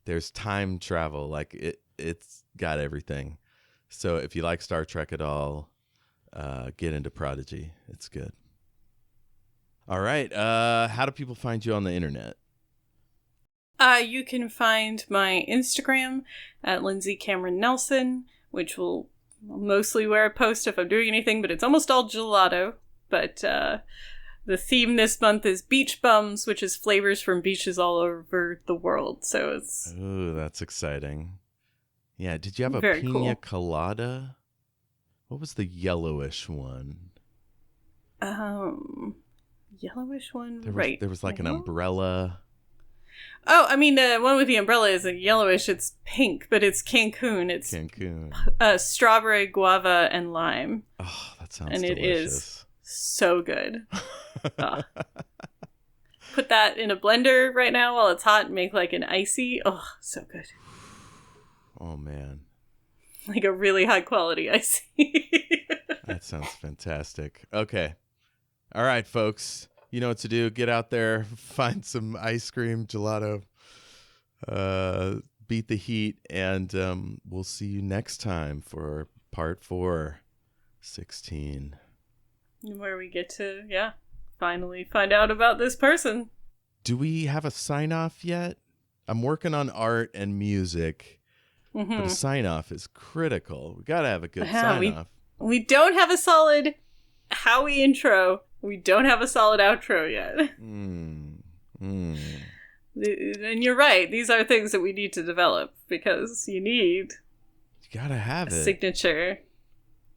there's time travel, like it's got everything. So if you like Star Trek at all, get into Prodigy. It's good. All right. How do people find you on the internet? You can find my Instagram at Lindsey Cameron Nelson, which will mostly where I post if I'm doing anything, but it's almost all gelato. But the theme this month is beach bums, which is flavors from beaches all over the world. So it's... Ooh, that's exciting. Yeah, did you have a very pina cool. colada? What was the yellowish one? Yellowish one? There was like an umbrella. Oh, I mean, the one with the umbrella is a yellowish. It's pink, but it's Cancun. It's Cancun. Strawberry, guava, and lime. Oh, that sounds and delicious. It is so good. Put that in a blender right now while it's hot and make like an icy. Oh, so good. Oh, man. Like a really high quality icy. That sounds fantastic. Okay. All right, folks. You know what to do. Get out there, find some ice cream, gelato, beat the heat, and we'll see you next time for part 416. Where we get to, finally find out about this person. Do we have a sign-off yet? I'm working on art and music, but a sign-off is critical. We got to have a good sign-off. We don't have a solid Howie intro. We don't have a solid outro yet. And you're right. These are things that we need to develop because you gotta have a signature.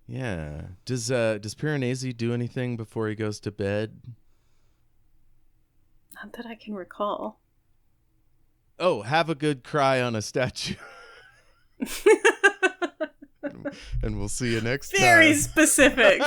Yeah. Does Piranesi do anything before he goes to bed? Not that I can recall. Oh, have a good cry on a statue. And we'll see you next time. Very specific.